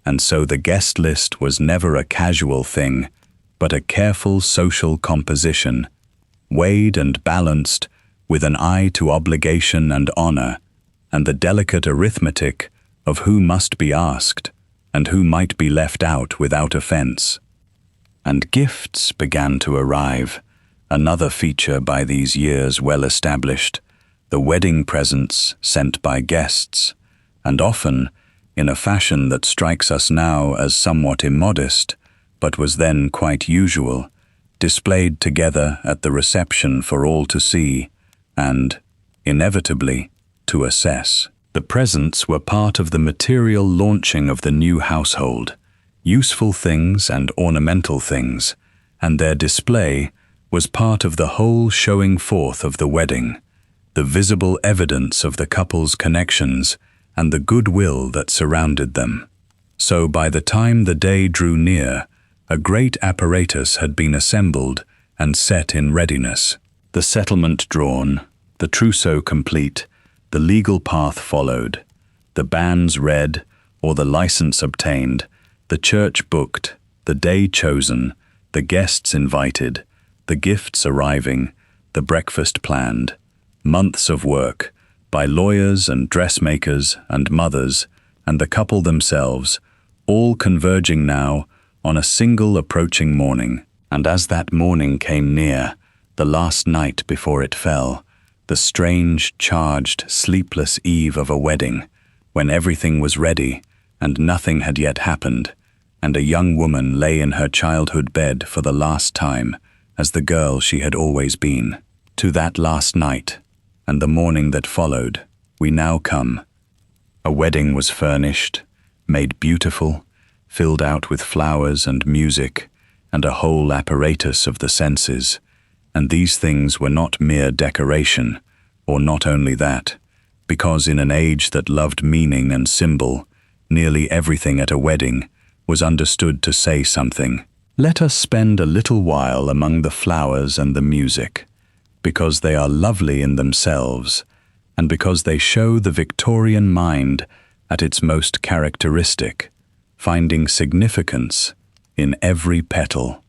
and so the guest list was never a casual thing, but a careful social composition, weighed and balanced with an eye to obligation and honor, and the delicate arithmetic of who must be asked and who might be left out without offense. And gifts began to arrive, another feature by these years well established, the wedding presents sent by guests, and often, in a fashion that strikes us now as somewhat immodest, but was then quite usual, displayed together at the reception for all to see, and, inevitably, to assess. The presents were part of the material launching of the new household, useful things and ornamental things, and their display was part of the whole showing forth of the wedding, the visible evidence of the couple's connections and the goodwill that surrounded them. So by the time the day drew near, a great apparatus had been assembled and set in readiness. The settlement drawn, the trousseau complete, the legal path followed, the banns read or the license obtained, the church booked, the day chosen, the guests invited, the gifts arriving, the breakfast planned, months of work by lawyers and dressmakers and mothers and the couple themselves, all converging now on a single approaching morning. And as that morning came near, the last night before it fell, the strange, charged, sleepless eve of a wedding, when everything was ready and nothing had yet happened, and a young woman lay in her childhood bed for the last time as the girl she had always been. To that last night, and the morning that followed, we now come. A wedding was furnished, made beautiful, filled out with flowers and music, and a whole apparatus of the senses, and these things were not mere decoration, or not only that, because in an age that loved meaning and symbol, nearly everything at a wedding was understood to say something. Let us spend a little while among the flowers and the music, because they are lovely in themselves, and because they show the Victorian mind at its most characteristic, finding significance in every petal.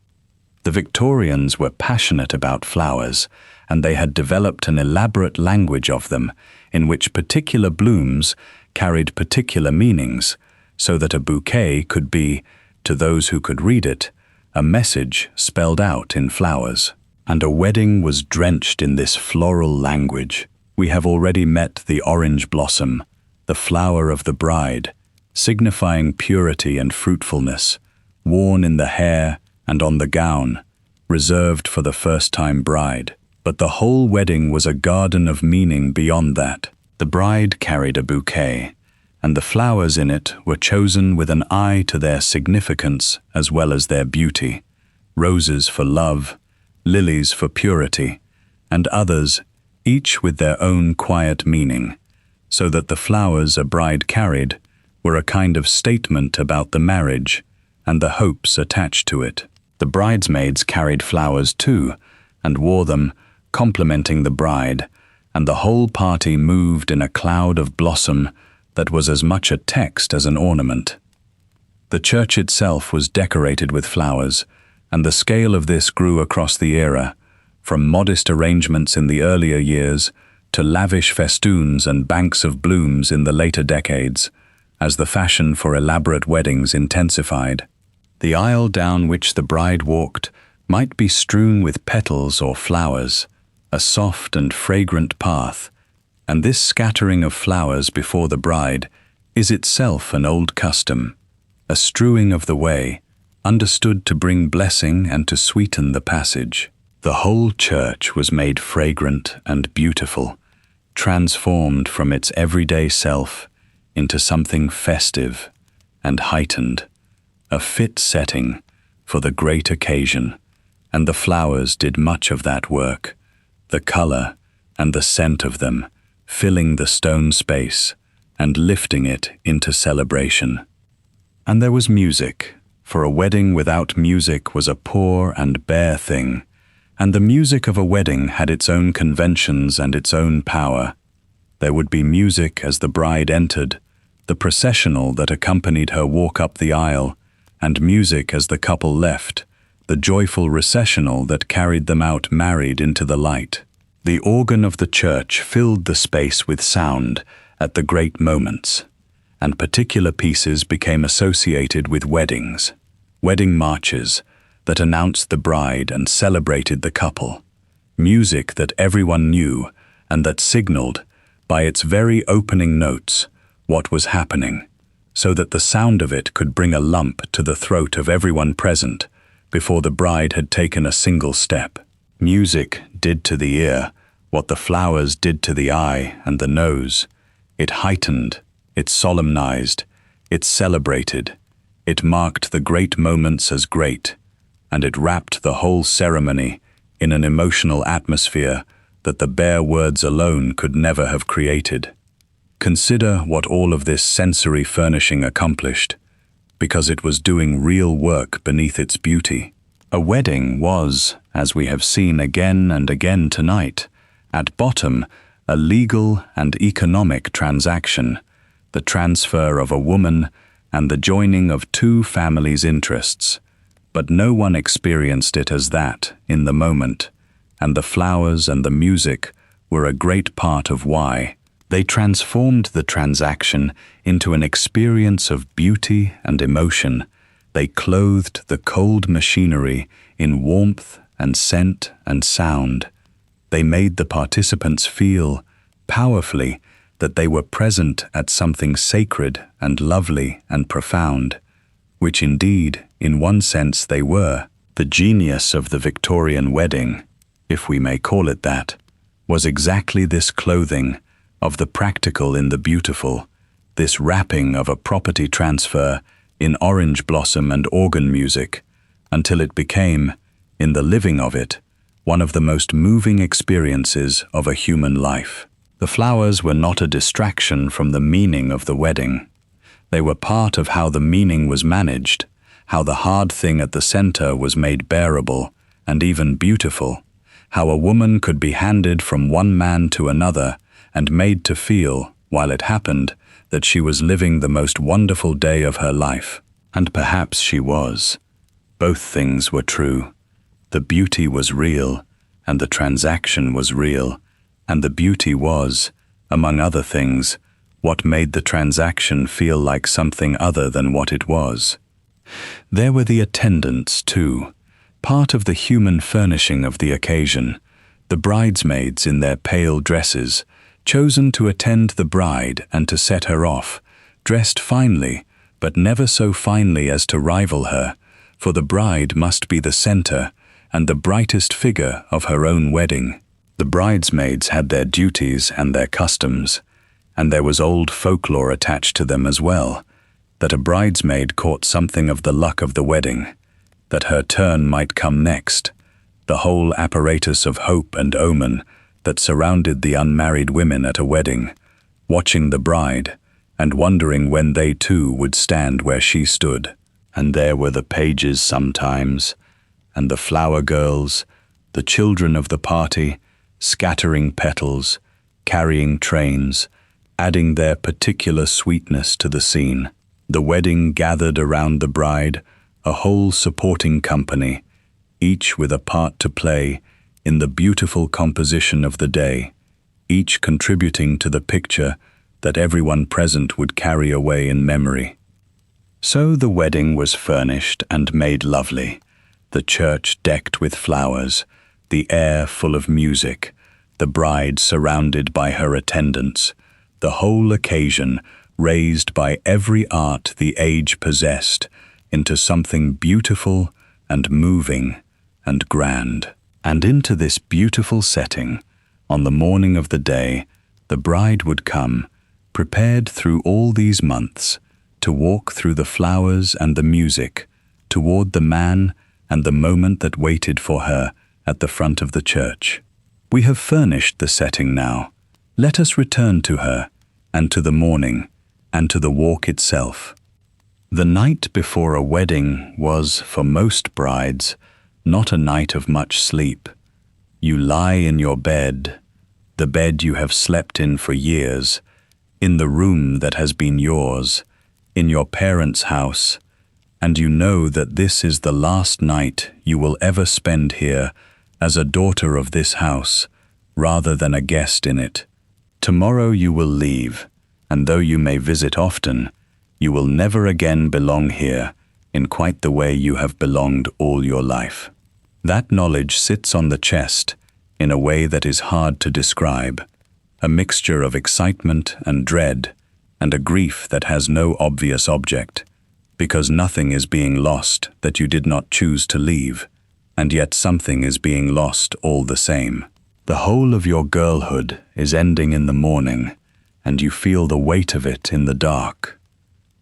The Victorians were passionate about flowers, and they had developed an elaborate language of them, in which particular blooms carried particular meanings, so that a bouquet could be, to those who could read it, a message spelled out in flowers. And a wedding was drenched in this floral language. We have already met the orange blossom, the flower of the bride, signifying purity and fruitfulness, worn in the hair and on the gown, reserved for the first-time bride. But the whole wedding was a garden of meaning beyond that. The bride carried a bouquet, and the flowers in it were chosen with an eye to their significance as well as their beauty. Roses for love, lilies for purity, and others, each with their own quiet meaning, so that the flowers a bride carried were a kind of statement about the marriage and the hopes attached to it. The bridesmaids carried flowers too, and wore them, complimenting the bride, and the whole party moved in a cloud of blossom that was as much a text as an ornament. The church itself was decorated with flowers, and the scale of this grew across the era, from modest arrangements in the earlier years to lavish festoons and banks of blooms in the later decades, as the fashion for elaborate weddings intensified. The aisle down which the bride walked might be strewn with petals or flowers, a soft and fragrant path, and this scattering of flowers before the bride is itself an old custom, a strewing of the way, understood to bring blessing and to sweeten the passage. The whole church was made fragrant and beautiful, transformed from its everyday self into something festive and heightened, a fit setting for the great occasion, and the flowers did much of that work, the color and the scent of them filling the stone space and lifting it into celebration. And there was music, for a wedding without music was a poor and bare thing, and the music of a wedding had its own conventions and its own power. There would be music as the bride entered, the processional that accompanied her walk up the aisle, and music as the couple left, the joyful recessional that carried them out married into the light. The organ of the church filled the space with sound at the great moments, and particular pieces became associated with weddings, wedding marches that announced the bride and celebrated the couple, music that everyone knew and that signaled, by its very opening notes, what was happening, so that the sound of it could bring a lump to the throat of everyone present before the bride had taken a single step. Music did to the ear what the flowers did to the eye and the nose. It heightened, it solemnized, it celebrated, it marked the great moments as great, and it wrapped the whole ceremony in an emotional atmosphere that the bare words alone could never have created. Consider what all of this sensory furnishing accomplished, because it was doing real work beneath its beauty. A wedding was, as we have seen again and again tonight, at bottom a legal and economic transaction, the transfer of a woman and the joining of two families' interests. But no one experienced it as that in the moment, and the flowers and the music were a great part of why. They transformed the transaction into an experience of beauty and emotion. They clothed the cold machinery in warmth and scent and sound. They made the participants feel, powerfully, that they were present at something sacred and lovely and profound, which indeed, in one sense they were. The genius of the Victorian wedding, if we may call it that, was exactly this clothing of the practical in the beautiful, this wrapping of a property transfer in orange blossom and organ music, until it became, in the living of it, one of the most moving experiences of a human life. The flowers were not a distraction from the meaning of the wedding. They were part of how the meaning was managed, how the hard thing at the center was made bearable and even beautiful, how a woman could be handed from one man to another and made to feel, while it happened, that she was living the most wonderful day of her life. And perhaps she was. Both things were true. The beauty was real, and the transaction was real, and the beauty was, among other things, what made the transaction feel like something other than what it was. There were the attendants, too, part of the human furnishing of the occasion, the bridesmaids in their pale dresses, chosen to attend the bride and to set her off, dressed finely, but never so finely as to rival her, for the bride must be the center and the brightest figure of her own wedding. The bridesmaids had their duties and their customs, and there was old folklore attached to them as well, that a bridesmaid caught something of the luck of the wedding, that her turn might come next, the whole apparatus of hope and omen that surrounded the unmarried women at a wedding, watching the bride and wondering when they too would stand where she stood. And there were the pages sometimes, and the flower girls, the children of the party, scattering petals, carrying trains, adding their particular sweetness to the scene. The wedding gathered around the bride, a whole supporting company, each with a part to play in the beautiful composition of the day, each contributing to the picture that everyone present would carry away in memory. So the wedding was furnished and made lovely, the church decked with flowers, the air full of music, the bride surrounded by her attendants, the whole occasion raised by every art the age possessed into something beautiful and moving and grand. And into this beautiful setting, on the morning of the day, the bride would come, prepared through all these months, to walk through the flowers and the music, toward the man and the moment that waited for her at the front of the church. We have furnished the setting now. Let us return to her, and to the morning, and to the walk itself. The night before a wedding was, for most brides, not a night of much sleep. You lie in your bed, the bed you have slept in for years, in the room that has been yours, in your parents' house, and you know that this is the last night you will ever spend here as a daughter of this house, rather than a guest in it. Tomorrow you will leave, and though you may visit often, you will never again belong here in quite the way you have belonged all your life. That knowledge sits on the chest in a way that is hard to describe, a mixture of excitement and dread, and a grief that has no obvious object, because nothing is being lost that you did not choose to leave, and yet something is being lost all the same. The whole of your girlhood is ending in the morning, and you feel the weight of it in the dark.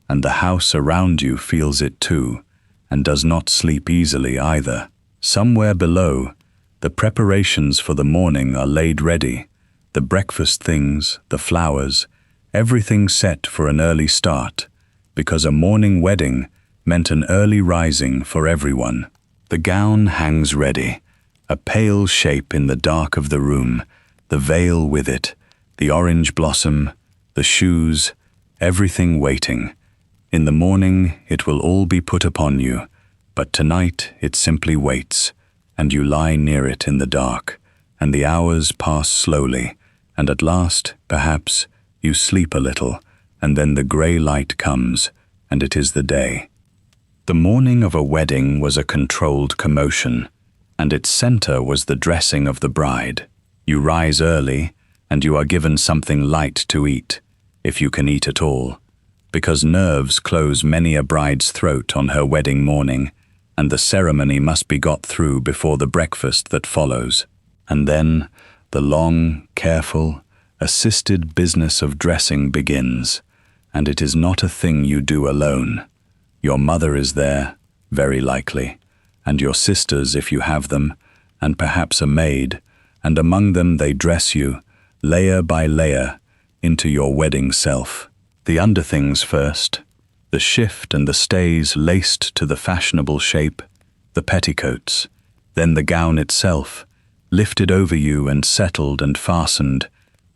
And the house around you feels it too, and does not sleep easily either. Somewhere below, the preparations for the morning are laid ready, the breakfast things, the flowers, everything set for an early start, because a morning wedding meant an early rising for everyone. The gown hangs ready, a pale shape in the dark of the room, the veil with it, the orange blossom, the shoes, everything waiting. In the morning it will all be put upon you, but tonight it simply waits, and you lie near it in the dark, and the hours pass slowly, and at last, perhaps, you sleep a little, and then the grey light comes, and it is the day. The morning of a wedding was a controlled commotion, and its center was the dressing of the bride. You rise early, and you are given something light to eat, if you can eat at all, because nerves close many a bride's throat on her wedding morning, and the ceremony must be got through before the breakfast that follows. And then the long, careful, assisted business of dressing begins, and it is not a thing you do alone. Your mother is there, very likely, and your sisters if you have them, and perhaps a maid, and among them they dress you, layer by layer, into your wedding self. The underthings first, the shift and the stays laced to the fashionable shape, the petticoats, then the gown itself, lifted over you and settled and fastened,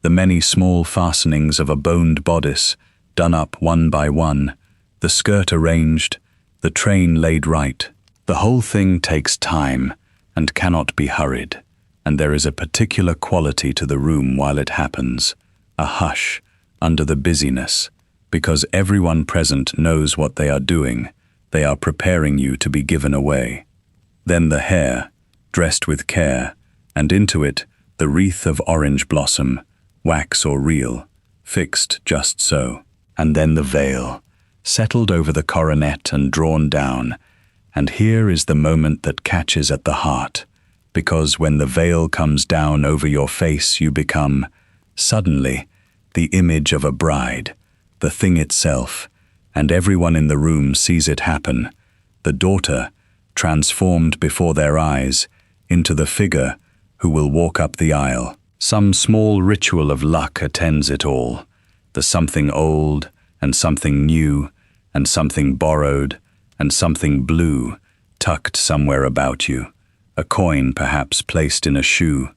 the many small fastenings of a boned bodice, done up one by one, the skirt arranged, the train laid right. The whole thing takes time and cannot be hurried, and there is a particular quality to the room while it happens, a hush under the busyness, because everyone present knows what they are doing. They are preparing you to be given away. Then the hair, dressed with care, and into it the wreath of orange blossom, wax or real, fixed just so. And then the veil, settled over the coronet and drawn down. And here is the moment that catches at the heart, because when the veil comes down over your face you become, suddenly, the image of a bride, the thing itself, and everyone in the room sees it happen, the daughter, transformed before their eyes, into the figure who will walk up the aisle. Some small ritual of luck attends it all, the something old, and something new, and something borrowed, and something blue, tucked somewhere about you, a coin perhaps placed in a shoe,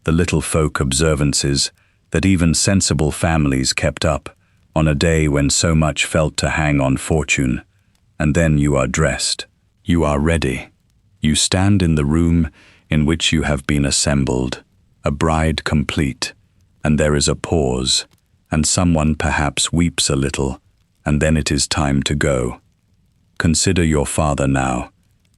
the little folk observances that even sensible families kept up on a day when so much felt to hang on fortune. And then you are dressed, you are ready. You stand in the room in which you have been assembled, a bride complete, and there is a pause, and someone perhaps weeps a little, and then it is time to go. Consider your father now,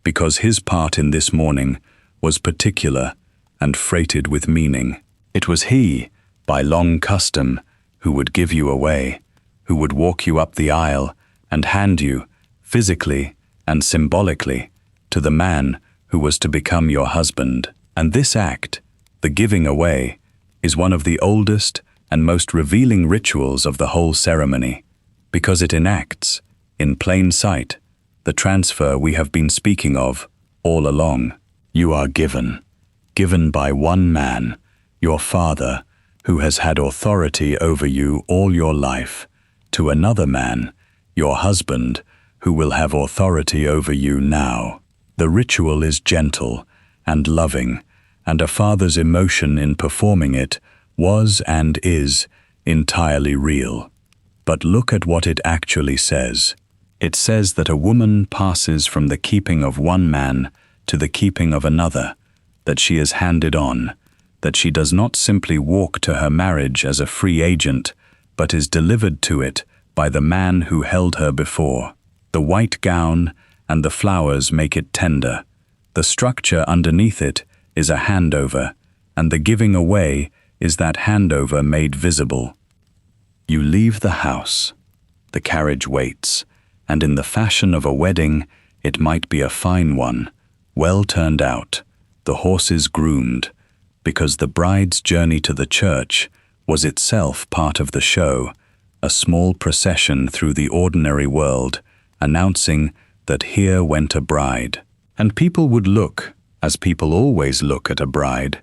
because his part in this morning was particular and freighted with meaning. It was he, by long custom, who would give you away, who would walk you up the aisle and hand you, physically and symbolically, to the man who was to become your husband. And this act, the giving away, is one of the oldest and most revealing rituals of the whole ceremony, because it enacts, in plain sight, the transfer we have been speaking of all along. You are given by one man, your father, who has had authority over you all your life, to another man, your husband, who will have authority over you now. The ritual is gentle and loving, and a father's emotion in performing it was and is entirely real. But look at what it actually says. It says that a woman passes from the keeping of one man to the keeping of another, that she is handed on, that she does not simply walk to her marriage as a free agent, but is delivered to it by the man who held her before. The white gown and the flowers make it tender. The structure underneath it is a handover, and the giving away is that handover made visible. You leave the house. The carriage waits, and in the fashion of a wedding, it might be a fine one, well turned out, the horses groomed, because the bride's journey to the church was itself part of the show, a small procession through the ordinary world, announcing that here went a bride. And people would look, as people always look at a bride,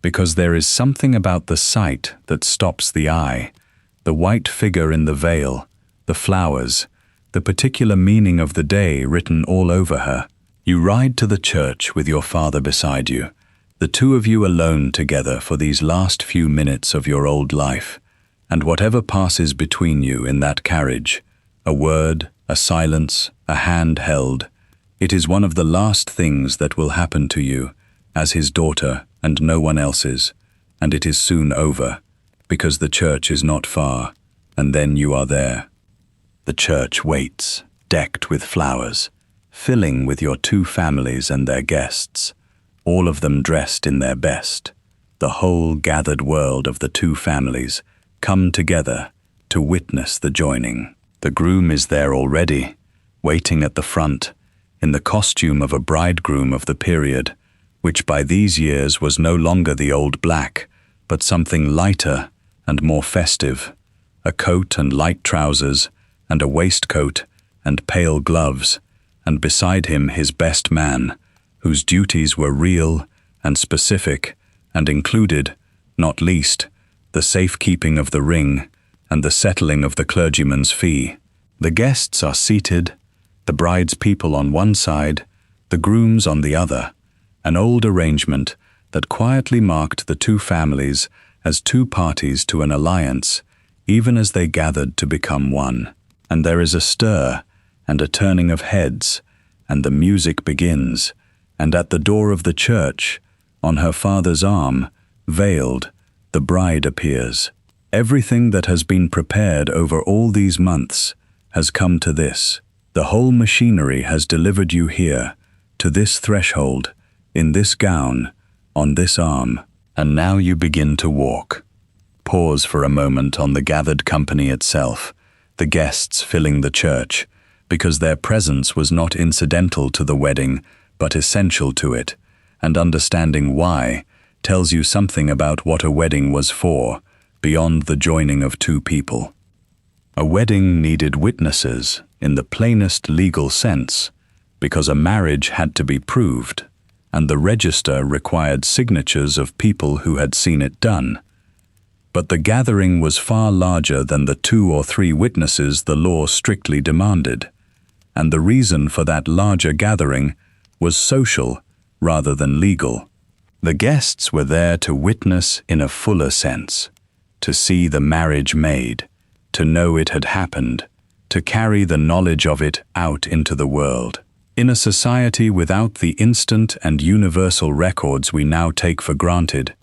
because there is something about the sight that stops the eye, the white figure in the veil, the flowers, the particular meaning of the day written all over her. You ride to the church with your father beside you, the two of you alone together for these last few minutes of your old life, and whatever passes between you in that carriage, a word, a silence, a hand held, it is one of the last things that will happen to you as his daughter and no one else's, and it is soon over, because the church is not far, and then you are there. The church waits, decked with flowers, filling with your two families and their guests, all of them dressed in their best. The whole gathered world of the two families come together to witness the joining. The groom is there already, waiting at the front, in the costume of a bridegroom of the period, which by these years was no longer the old black, but something lighter and more festive. a coat and light trousers, and a waistcoat and pale gloves, and beside him his best man, whose duties were real and specific and included, not least, the safekeeping of the ring and the settling of the clergyman's fee. The guests are seated, the bride's people on one side, the groom's on the other, an old arrangement that quietly marked the two families as two parties to an alliance, even as they gathered to become one. And there is a stir and a turning of heads, and the music begins, and at the door of the church, on her father's arm, veiled, the bride appears. Everything that has been prepared over all these months has come to this. The whole machinery has delivered you here, to this threshold, in this gown, on this arm, and now you begin to walk. Pause for a moment on the gathered company itself, the guests filling the church, because their presence was not incidental to the wedding, but essential to it, and understanding why tells you something about what a wedding was for, beyond the joining of two people. A wedding needed witnesses in the plainest legal sense, because a marriage had to be proved, and the register required signatures of people who had seen it done. But the gathering was far larger than the 2 or 3 witnesses the law strictly demanded, and the reason for that larger gathering was social rather than legal. The guests were there to witness in a fuller sense, to see the marriage made, to know it had happened, to carry the knowledge of it out into the world. In a society without the instant and universal records we now take for granted,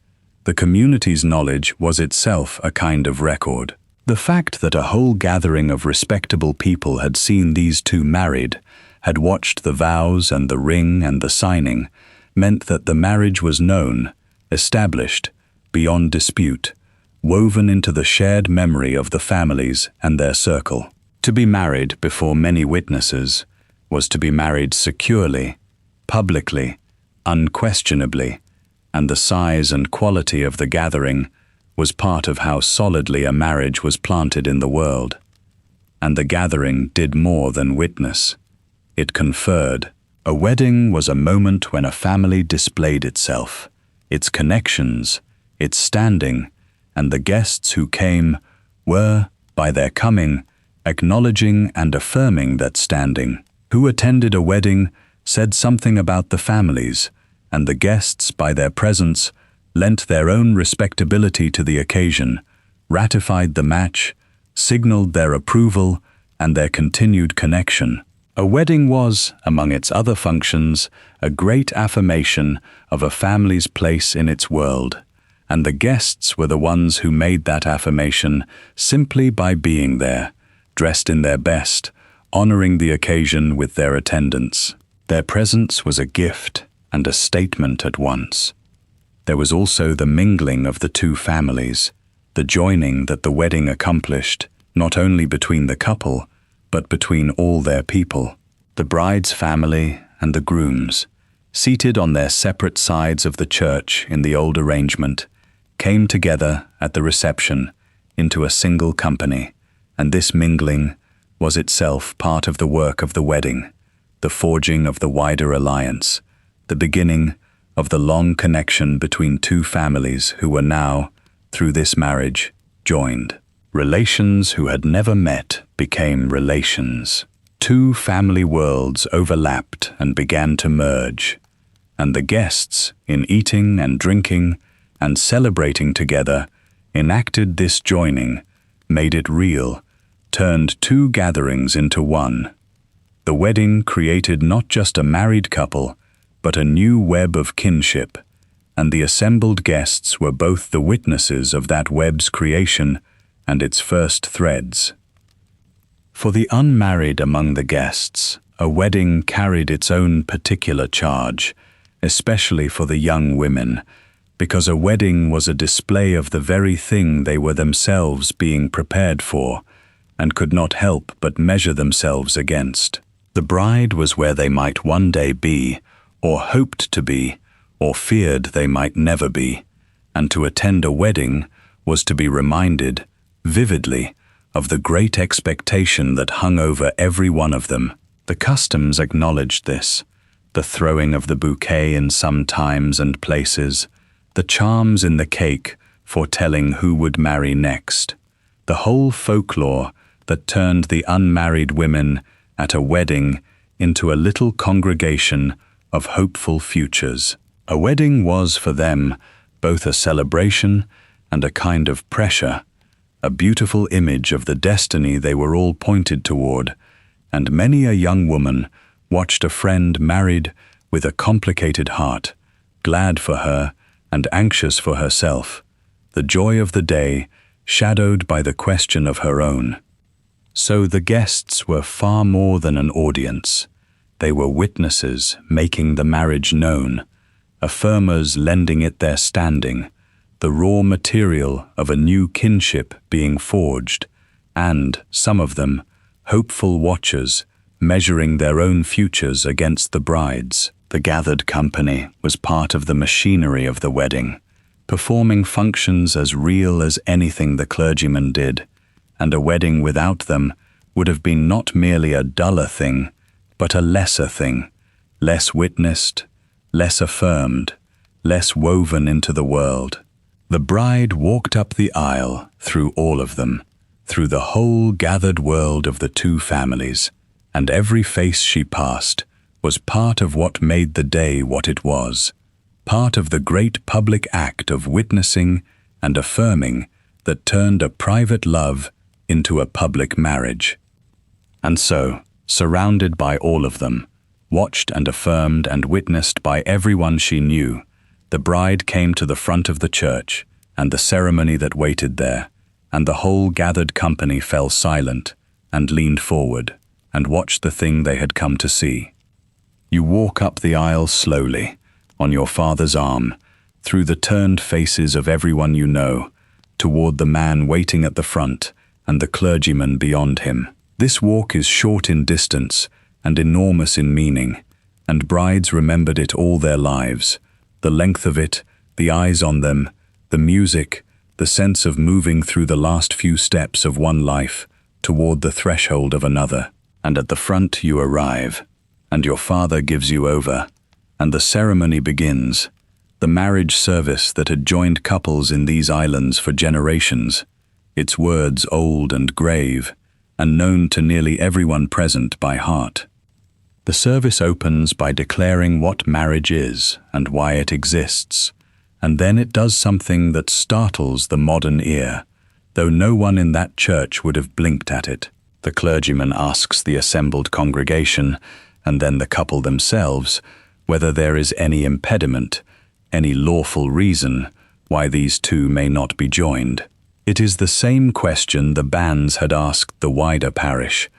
the community's knowledge was itself a kind of record. The fact that a whole gathering of respectable people had seen these two married, had watched the vows and the ring and the signing, meant that the marriage was known, established, beyond dispute, woven into the shared memory of the families and their circle. To be married before many witnesses was to be married securely, publicly, unquestionably, and the size and quality of the gathering was part of how solidly a marriage was planted in the world. And the gathering did more than witness. It conferred. A wedding was a moment when a family displayed itself, its connections, its standing, and the guests who came were, by their coming, acknowledging and affirming that standing. Who attended a wedding said something about the families, and the guests, by their presence, lent their own respectability to the occasion, ratified the match, signaled their approval and their continued connection. A wedding was, among its other functions, a great affirmation of a family's place in its world, and the guests were the ones who made that affirmation simply by being there, dressed in their best, honoring the occasion with their attendance. Their presence was a gift and a statement at once. There was also the mingling of the two families, the joining that the wedding accomplished, not only between the couple, but between all their people. The bride's family and the groom's, seated on their separate sides of the church in the old arrangement, came together at the reception into a single company, and this mingling was itself part of the work of the wedding, the forging of the wider alliance, the beginning of the long connection between two families who were now, through this marriage, joined. Relations who had never met became relations. Two family worlds overlapped and began to merge, and the guests, in eating and drinking and celebrating together, enacted this joining, made it real, turned two gatherings into one. The wedding created not just a married couple, but a new web of kinship, and the assembled guests were both the witnesses of that web's creation and its first threads. For the unmarried among the guests, a wedding carried its own particular charge, especially for the young women, because a wedding was a display of the very thing they were themselves being prepared for, and could not help but measure themselves against. The bride was where they might one day be, or hoped to be, or feared they might never be, and to attend a wedding was to be reminded, vividly, of the great expectation that hung over every one of them. The customs acknowledged this, the throwing of the bouquet in some times and places, the charms in the cake foretelling who would marry next, the whole folklore that turned the unmarried women at a wedding into a little congregation of hopeful futures. A wedding was for them both a celebration and a kind of pressure, a beautiful image of the destiny they were all pointed toward, and many a young woman watched a friend married with a complicated heart, glad for her and anxious for herself, the joy of the day shadowed by the question of her own. So the guests were far more than an audience. They were witnesses making the marriage known, affirmers lending it their standing, the raw material of a new kinship being forged, and, some of them, hopeful watchers, measuring their own futures against the bride's. The gathered company was part of the machinery of the wedding, performing functions as real as anything the clergyman did, and a wedding without them would have been not merely a duller thing, but a lesser thing, less witnessed, less affirmed, less woven into the world. The bride walked up the aisle through all of them, through the whole gathered world of the two families, and every face she passed was part of what made the day what it was, part of the great public act of witnessing and affirming that turned a private love into a public marriage. And so, surrounded by all of them, watched and affirmed and witnessed by everyone she knew, the bride came to the front of the church and the ceremony that waited there, and the whole gathered company fell silent and leaned forward and watched the thing they had come to see. You walk up the aisle slowly, on your father's arm, through the turned faces of everyone you know, toward the man waiting at the front and the clergyman beyond him. This walk is short in distance and enormous in meaning, and brides remembered it all their lives. The length of it, the eyes on them, the music, the sense of moving through the last few steps of one life toward the threshold of another. And at the front you arrive, and your father gives you over, and the ceremony begins, the marriage service that had joined couples in these islands for generations, its words old and grave, and known to nearly everyone present by heart. The service opens by declaring what marriage is and why it exists, and then it does something that startles the modern ear, though no one in that church would have blinked at it. The clergyman asks the assembled congregation, and then the couple themselves, whether there is any impediment, any lawful reason why these two may not be joined. It is the same question the bands had asked the wider parish,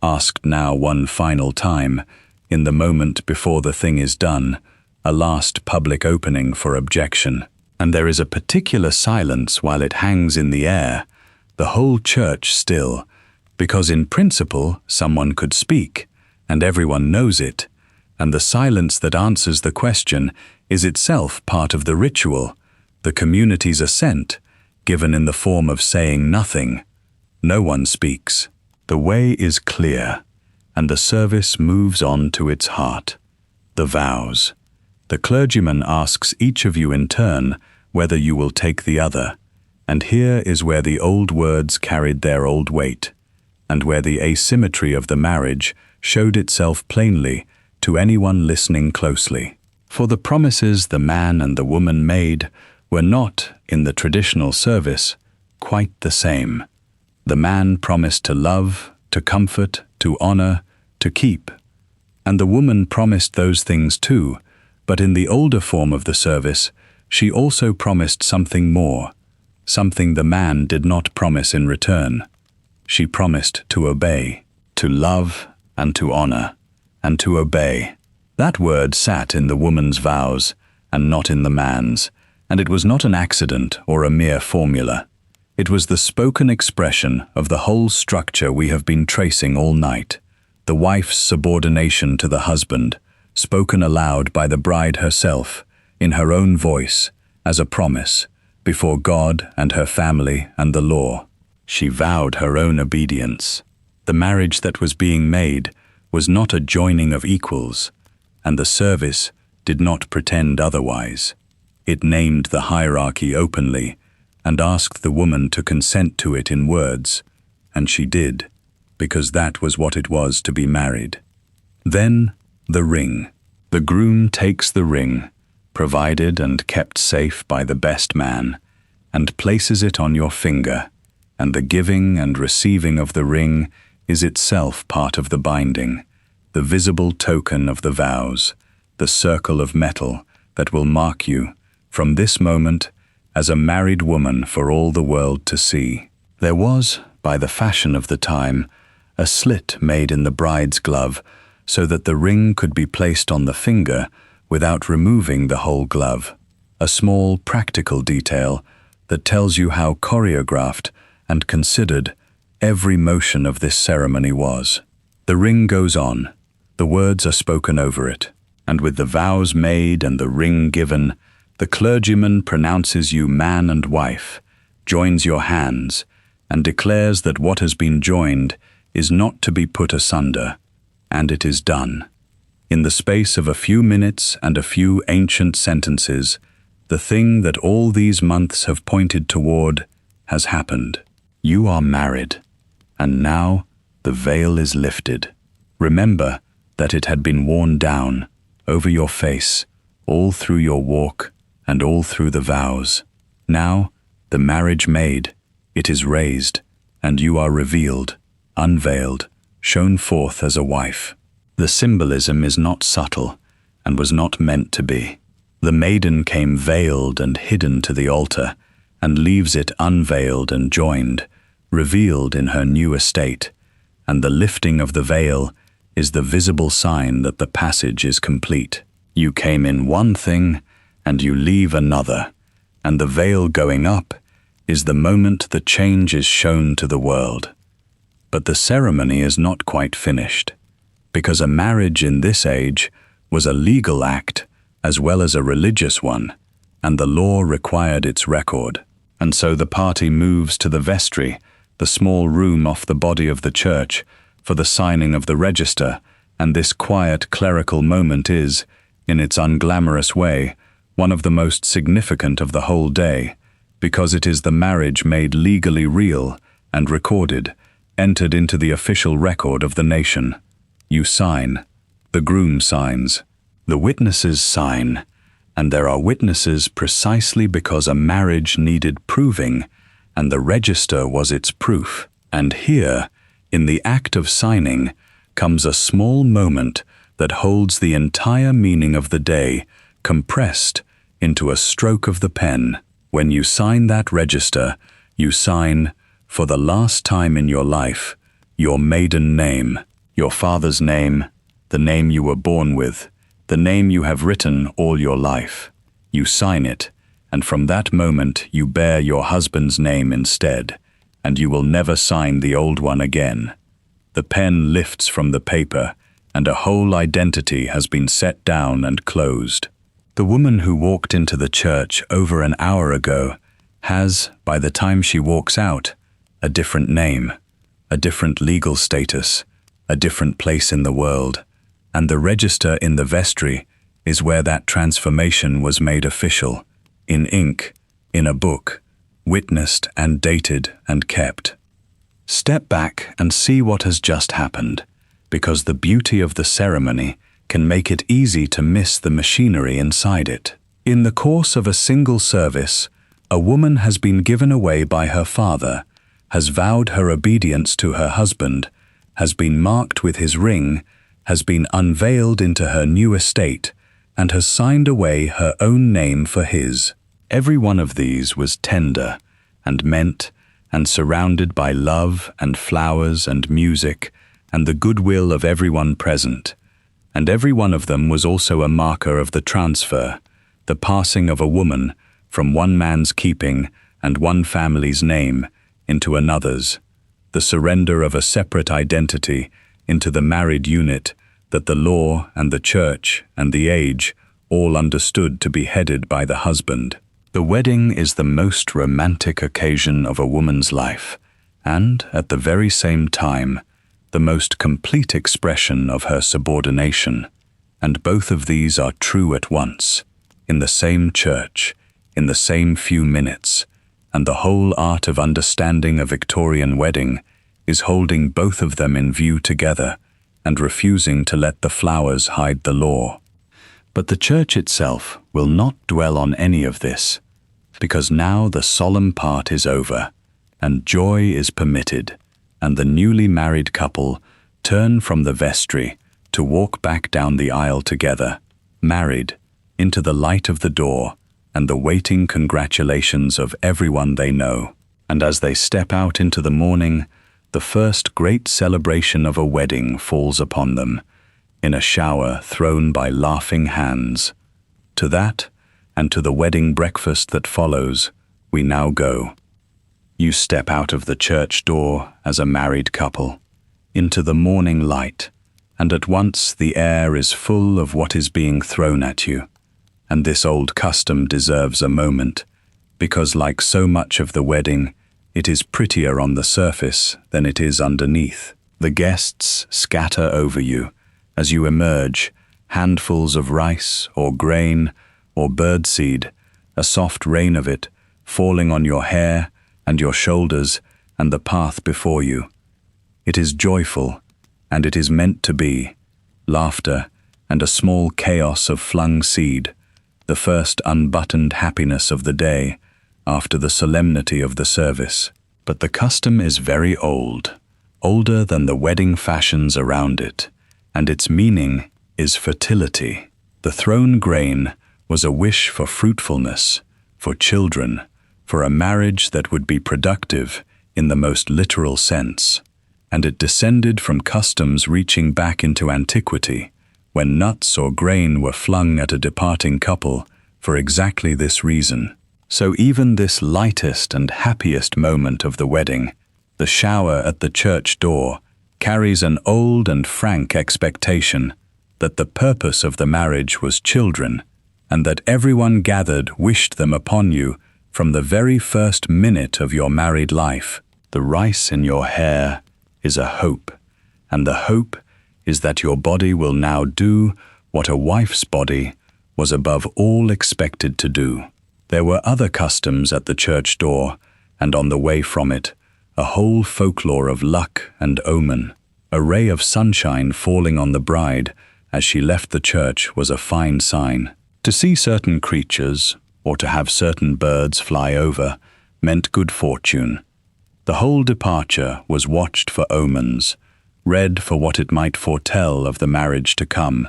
asked now one final time, in the moment before the thing is done, a last public opening for objection. And there is a particular silence while it hangs in the air, the whole church still, because in principle someone could speak, and everyone knows it, and the silence that answers the question is itself part of the ritual, the community's assent, given in the form of saying nothing. No one speaks. The way is clear, and the service moves on to its heart. The vows. The clergyman asks each of you in turn whether you will take the other, and here is where the old words carried their old weight, and where the asymmetry of the marriage showed itself plainly to anyone listening closely. For the promises the man and the woman made were not, in the traditional service, quite the same. The man promised to love, to comfort, to honor, to keep, and the woman promised those things too, but in the older form of the service, she also promised something more, something the man did not promise in return. She promised to obey, to love and to honor, and to obey. That word sat in the woman's vows and not in the man's, and it was not an accident or a mere formula. It was the spoken expression of the whole structure we have been tracing all night, the wife's subordination to the husband, spoken aloud by the bride herself, in her own voice, as a promise, before God and her family and the law. She vowed her own obedience. The marriage that was being made was not a joining of equals, and the service did not pretend otherwise. It named the hierarchy openly and asked the woman to consent to it in words, and she did, because that was what it was to be married. Then the ring. The groom takes the ring, provided and kept safe by the best man, and places it on your finger, and the giving and receiving of the ring is itself part of the binding, the visible token of the vows, the circle of metal that will mark you, from this moment, as a married woman for all the world to see. There was, by the fashion of the time, a slit made in the bride's glove so that the ring could be placed on the finger without removing the whole glove. A small practical detail that tells you how choreographed and considered every motion of this ceremony was. The ring goes on, the words are spoken over it, and with the vows made and the ring given, the clergyman pronounces you man and wife, joins your hands, and declares that what has been joined is not to be put asunder, and it is done. In the space of a few minutes and a few ancient sentences, the thing that all these months have pointed toward has happened. You are married, and now the veil is lifted. Remember that it had been worn down over your face, all through your walk and all through the vows. Now, the marriage made, it is raised, and you are revealed, unveiled, shown forth as a wife. The symbolism is not subtle, and was not meant to be. The maiden came veiled and hidden to the altar, and leaves it unveiled and joined, revealed in her new estate, and the lifting of the veil is the visible sign that the passage is complete. You came in one thing, and you leave another, and the veil going up is the moment the change is shown to the world. But the ceremony is not quite finished, because a marriage in this age was a legal act as well as a religious one, and the law required its record. And so the party moves to the vestry, the small room off the body of the church, for the signing of the register, and this quiet clerical moment is, in its unglamorous way, one of the most significant of the whole day, because it is the marriage made legally real and recorded, entered into the official record of the nation. You sign, the groom signs, the witnesses sign, and there are witnesses precisely because a marriage needed proving, and the register was its proof. And here, in the act of signing, comes a small moment that holds the entire meaning of the day, compressed into a stroke of the pen. When you sign that register, you sign, for the last time in your life, your maiden name, your father's name, the name you were born with, the name you have written all your life. You sign it, and from that moment you bear your husband's name instead, and you will never sign the old one again. The pen lifts from the paper, and a whole identity has been set down and closed. The woman who walked into the church over an hour ago has, by the time she walks out, a different name, a different legal status, a different place in the world, and the register in the vestry is where that transformation was made official, in ink, in a book, witnessed and dated and kept. Step back and see what has just happened, because the beauty of the ceremony can make it easy to miss the machinery inside it. In the course of a single service, a woman has been given away by her father, has vowed her obedience to her husband, has been marked with his ring, has been unveiled into her new estate, and has signed away her own name for his. Every one of these was tender and meant and surrounded by love and flowers and music and the goodwill of everyone present. And every one of them was also a marker of the transfer, the passing of a woman from one man's keeping and one family's name into another's, the surrender of a separate identity into the married unit that the law and the church and the age all understood to be headed by the husband. The wedding is the most romantic occasion of a woman's life, and, at the very same time, the most complete expression of her subordination, and both of these are true at once, in the same church, in the same few minutes, and the whole art of understanding a Victorian wedding is holding both of them in view together and refusing to let the flowers hide the law. But the church itself will not dwell on any of this, because now the solemn part is over, and joy is permitted, and the newly married couple turn from the vestry to walk back down the aisle together, married, into the light of the door and the waiting congratulations of everyone they know. And as they step out into the morning, the first great celebration of a wedding falls upon them, in a shower thrown by laughing hands. To that, and to the wedding breakfast that follows, we now go. You step out of the church door as a married couple, into the morning light, and at once the air is full of what is being thrown at you. And this old custom deserves a moment, because like so much of the wedding, it is prettier on the surface than it is underneath. The guests scatter over you as you emerge, handfuls of rice or grain or birdseed, a soft rain of it falling on your hair and your shoulders and the path before you. It is joyful, and it is meant to be, laughter and a small chaos of flung seed, the first unbuttoned happiness of the day after the solemnity of the service. But the custom is very old, older than the wedding fashions around it, and its meaning is fertility. The thrown grain was a wish for fruitfulness, for children, for a marriage that would be productive in the most literal sense, and it descended from customs reaching back into antiquity, when nuts or grain were flung at a departing couple for exactly this reason. So even this lightest and happiest moment of the wedding, the shower at the church door, carries an old and frank expectation that the purpose of the marriage was children, and that everyone gathered wished them upon you from the very first minute of your married life. The rice in your hair is a hope, and the hope is that your body will now do what a wife's body was above all expected to do. There were other customs at the church door, and on the way from it, a whole folklore of luck and omen. A ray of sunshine falling on the bride as she left the church was a fine sign. To see certain creatures, or to have certain birds fly over, meant good fortune. The whole departure was watched for omens, read for what it might foretell of the marriage to come,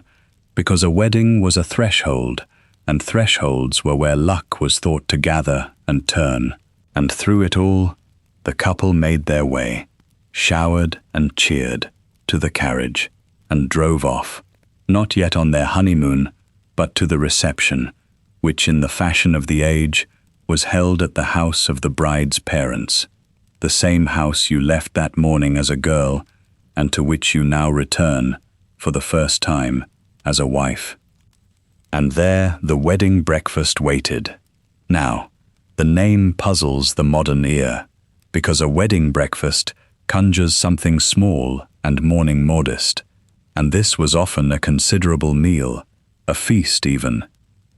because a wedding was a threshold, and thresholds were where luck was thought to gather and turn. And through it all, the couple made their way, showered and cheered, to the carriage, and drove off, not yet on their honeymoon, but to the reception, which in the fashion of the age was held at the house of the bride's parents, the same house you left that morning as a girl, and to which you now return, for the first time, as a wife. And there the wedding breakfast waited. Now, the name puzzles the modern ear, because a wedding breakfast conjures something small and morning modest, and this was often a considerable meal, a feast even.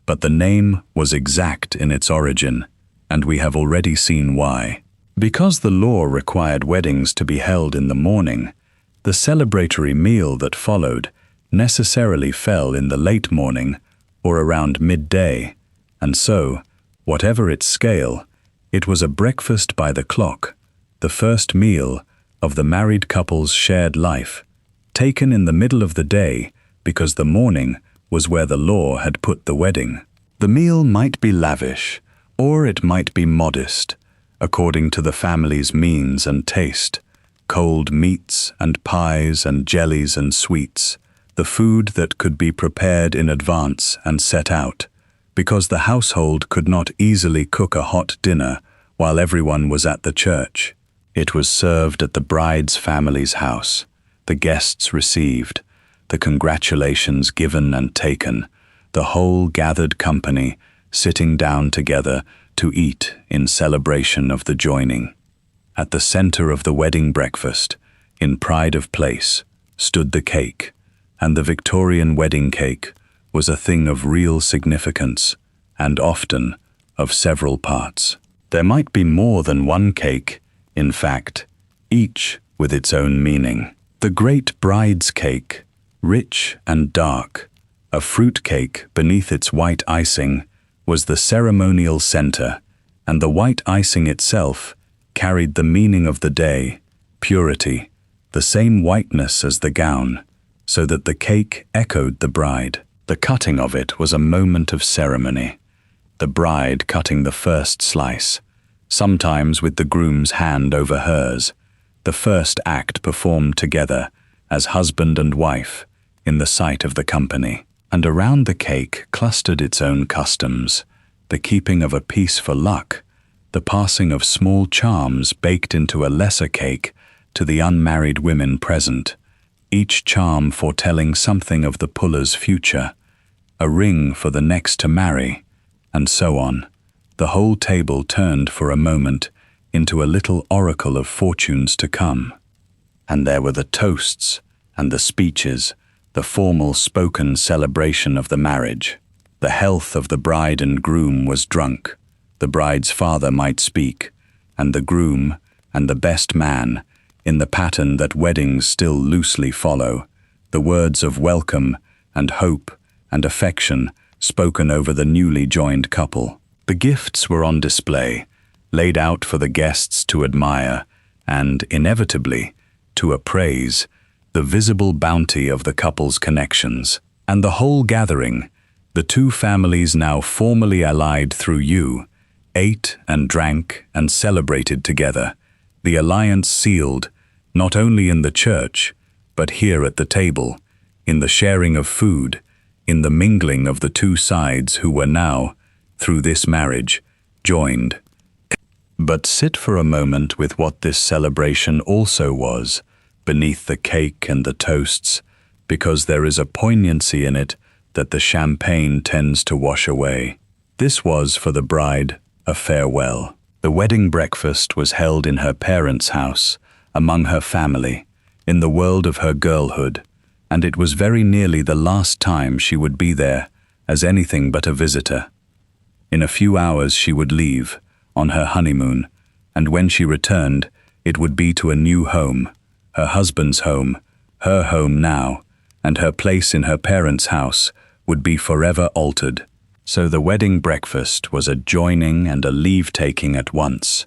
But the name was exact in its origin, and we have already seen why. Because the law required weddings to be held in the morning, the celebratory meal that followed necessarily fell in the late morning or around midday, and so, whatever its scale, it was a breakfast by the clock, the first meal of the married couple's shared life, taken in the middle of the day because the morning was where the law had put the wedding. The meal might be lavish, or it might be modest, according to the family's means and taste, cold meats and pies and jellies and sweets, the food that could be prepared in advance and set out, because the household could not easily cook a hot dinner while everyone was at the church. It was served at the bride's family's house, the guests received, the congratulations given and taken, the whole gathered company sitting down together to eat in celebration of the joining. At the center of the wedding breakfast, in pride of place, stood the cake, and the Victorian wedding cake was a thing of real significance, and often of several parts. There might be more than one cake, in fact, each with its own meaning. The great bride's cake, rich and dark, a fruit cake beneath its white icing, was the ceremonial center, and the white icing itself carried the meaning of the day, purity, the same whiteness as the gown, so that the cake echoed the bride. The cutting of it was a moment of ceremony, the bride cutting the first slice, sometimes with the groom's hand over hers, the first act performed together as husband and wife in the sight of the company. And around the cake clustered its own customs, the keeping of a piece for luck, the passing of small charms baked into a lesser cake to the unmarried women present, each charm foretelling something of the puller's future, a ring for the next to marry, and so on. The whole table turned for a moment into a little oracle of fortunes to come. And there were the toasts and the speeches, the formal spoken celebration of the marriage. The health of the bride and groom was drunk. The bride's father might speak, and the groom and the best man, in the pattern that weddings still loosely follow, the words of welcome and hope and affection spoken over the newly joined couple. The gifts were on display, laid out for the guests to admire and, inevitably, to appraise the visible bounty of the couple's connections. And the whole gathering, the two families now formally allied through you, ate and drank and celebrated together, the alliance sealed, not only in the church, but here at the table, in the sharing of food, in the mingling of the two sides who were now, through this marriage, joined. But sit for a moment with what this celebration also was, beneath the cake and the toasts, because there is a poignancy in it that the champagne tends to wash away. This was, for the bride, a farewell. The wedding breakfast was held in her parents' house, among her family, in the world of her girlhood, and it was very nearly the last time she would be there as anything but a visitor. In a few hours she would leave, on her honeymoon, and when she returned, it would be to a new home, her husband's home, her home now, and her place in her parents' house would be forever altered. So the wedding breakfast was a joining and a leave-taking at once,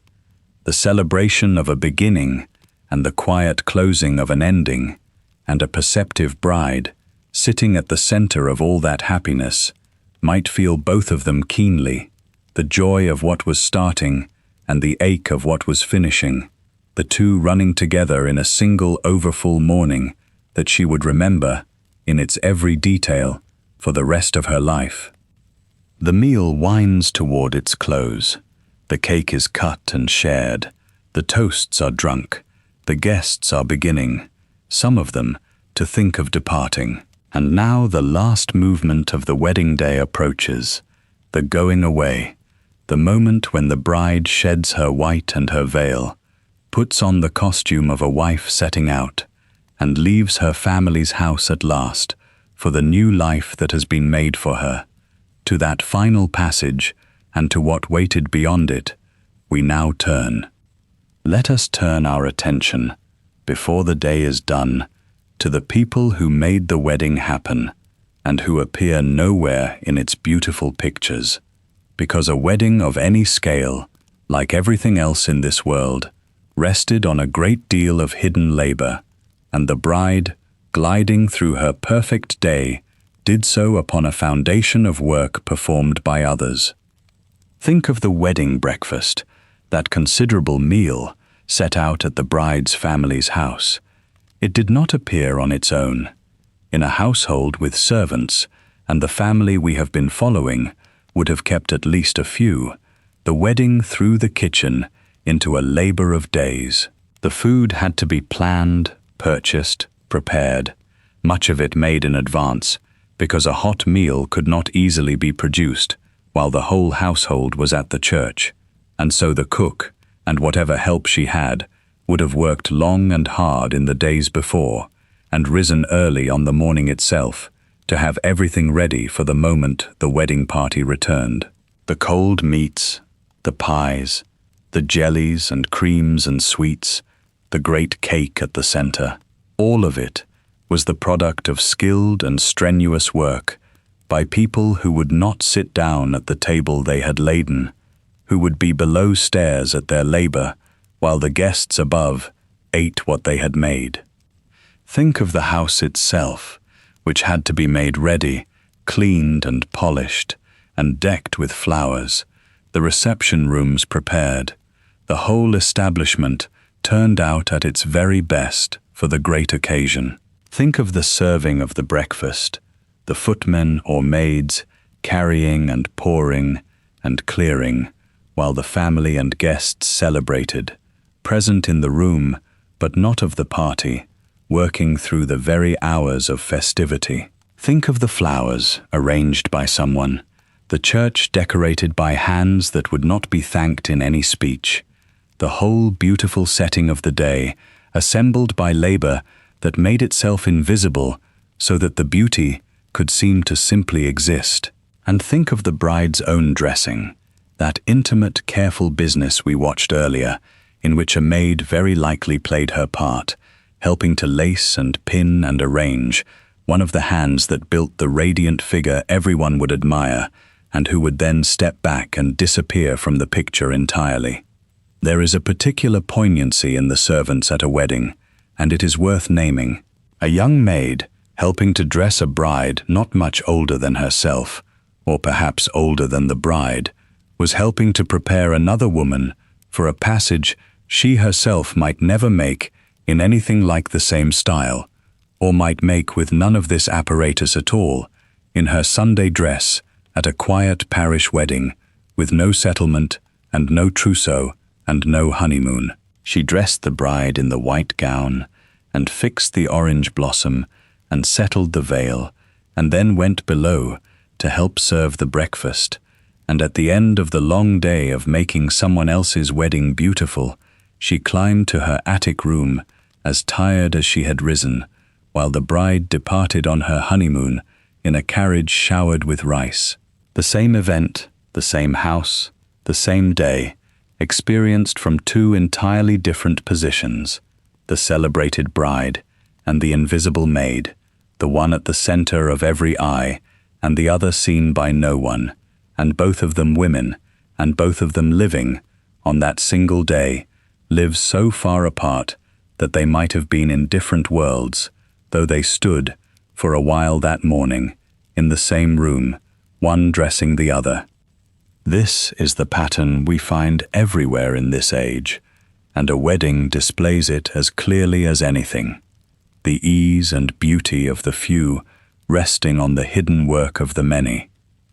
the celebration of a beginning and the quiet closing of an ending, and a perceptive bride, sitting at the center of all that happiness, might feel both of them keenly, the joy of what was starting and the ache of what was finishing, the two running together in a single overfull morning that she would remember, in its every detail, for the rest of her life. The meal winds toward its close. The cake is cut and shared. The toasts are drunk. The guests are beginning, some of them, to think of departing. And now the last movement of the wedding day approaches, the going away, the moment when the bride sheds her white and her veil, puts on the costume of a wife setting out, and leaves her family's house at last for the new life that has been made for her. To that final passage, and to what waited beyond it, we now turn. Let us turn our attention, before the day is done, to the people who made the wedding happen, and who appear nowhere in its beautiful pictures. Because a wedding of any scale, like everything else in this world, rested on a great deal of hidden labor, and the bride, gliding through her perfect day, did so upon a foundation of work performed by others. Think of the wedding breakfast, that considerable meal set out at the bride's family's house. It did not appear on its own. In a household with servants, and the family we have been following would have kept at least a few, the wedding threw the kitchen into a labor of days. The food had to be planned, purchased, prepared, much of it made in advance, because a hot meal could not easily be produced while the whole household was at the church, and so the cook, and whatever help she had would have worked long and hard in the days before, and risen early on the morning itself to have everything ready for the moment the wedding party returned. The cold meats, the pies, the jellies and creams and sweets, the great cake at the center, all of it was the product of skilled and strenuous work by people who would not sit down at the table they had laden, who would be below stairs at their labor while the guests above ate what they had made. Think of the house itself, which had to be made ready, cleaned and polished, and decked with flowers, the reception rooms prepared, the whole establishment turned out at its very best for the great occasion. Think of the serving of the breakfast, the footmen or maids carrying and pouring and clearing, while the family and guests celebrated, present in the room but not of the party, working through the very hours of festivity. Think of the flowers arranged by someone, the church decorated by hands that would not be thanked in any speech, the whole beautiful setting of the day assembled by labor that made itself invisible so that the beauty could seem to simply exist. And think of the bride's own dressing, that intimate, careful business we watched earlier, in which a maid very likely played her part, helping to lace and pin and arrange, one of the hands that built the radiant figure everyone would admire, and who would then step back and disappear from the picture entirely. There is a particular poignancy in the servants at a wedding, and it is worth naming. A young maid, helping to dress a bride not much older than herself, or perhaps older than the bride, was helping to prepare another woman for a passage she herself might never make in anything like the same style, or might make with none of this apparatus at all, in her Sunday dress at a quiet parish wedding, with no settlement and no trousseau and no honeymoon. She dressed the bride in the white gown and fixed the orange blossom and settled the veil, and then went below to help serve the breakfast, and at the end of the long day of making someone else's wedding beautiful, she climbed to her attic room as tired as she had risen, while the bride departed on her honeymoon in a carriage showered with rice. The same event, the same house, the same day, experienced from two entirely different positions, the celebrated bride and the invisible maid, the one at the center of every eye and the other seen by no one, and both of them women, and both of them living, on that single day, live so far apart that they might have been in different worlds, though they stood, for a while that morning, in the same room, one dressing the other. This is the pattern we find everywhere in this age, and a wedding displays it as clearly as anything. The ease and beauty of the few resting on the hidden work of the many,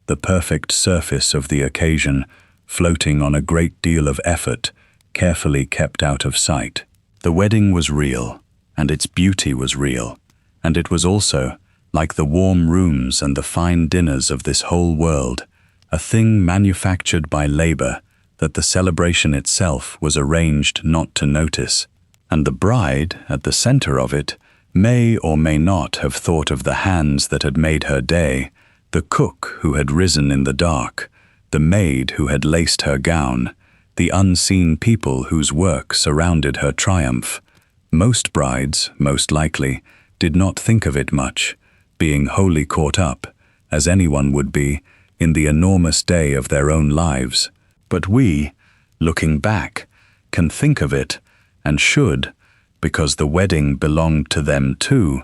the perfect surface of the occasion floating on a great deal of effort carefully kept out of sight. The wedding was real, and its beauty was real, and it was also, like the warm rooms and the fine dinners of this whole world, a thing manufactured by labor that the celebration itself was arranged not to notice, and the bride, at the center of it, may or may not have thought of the hands that had made her day, the cook who had risen in the dark, the maid who had laced her gown, the unseen people whose work surrounded her triumph. Most brides, most likely, did not think of it much, being wholly caught up, as anyone would be, in the enormous day of their own lives. But we, looking back, can think of it, and should, because the wedding belonged to them too,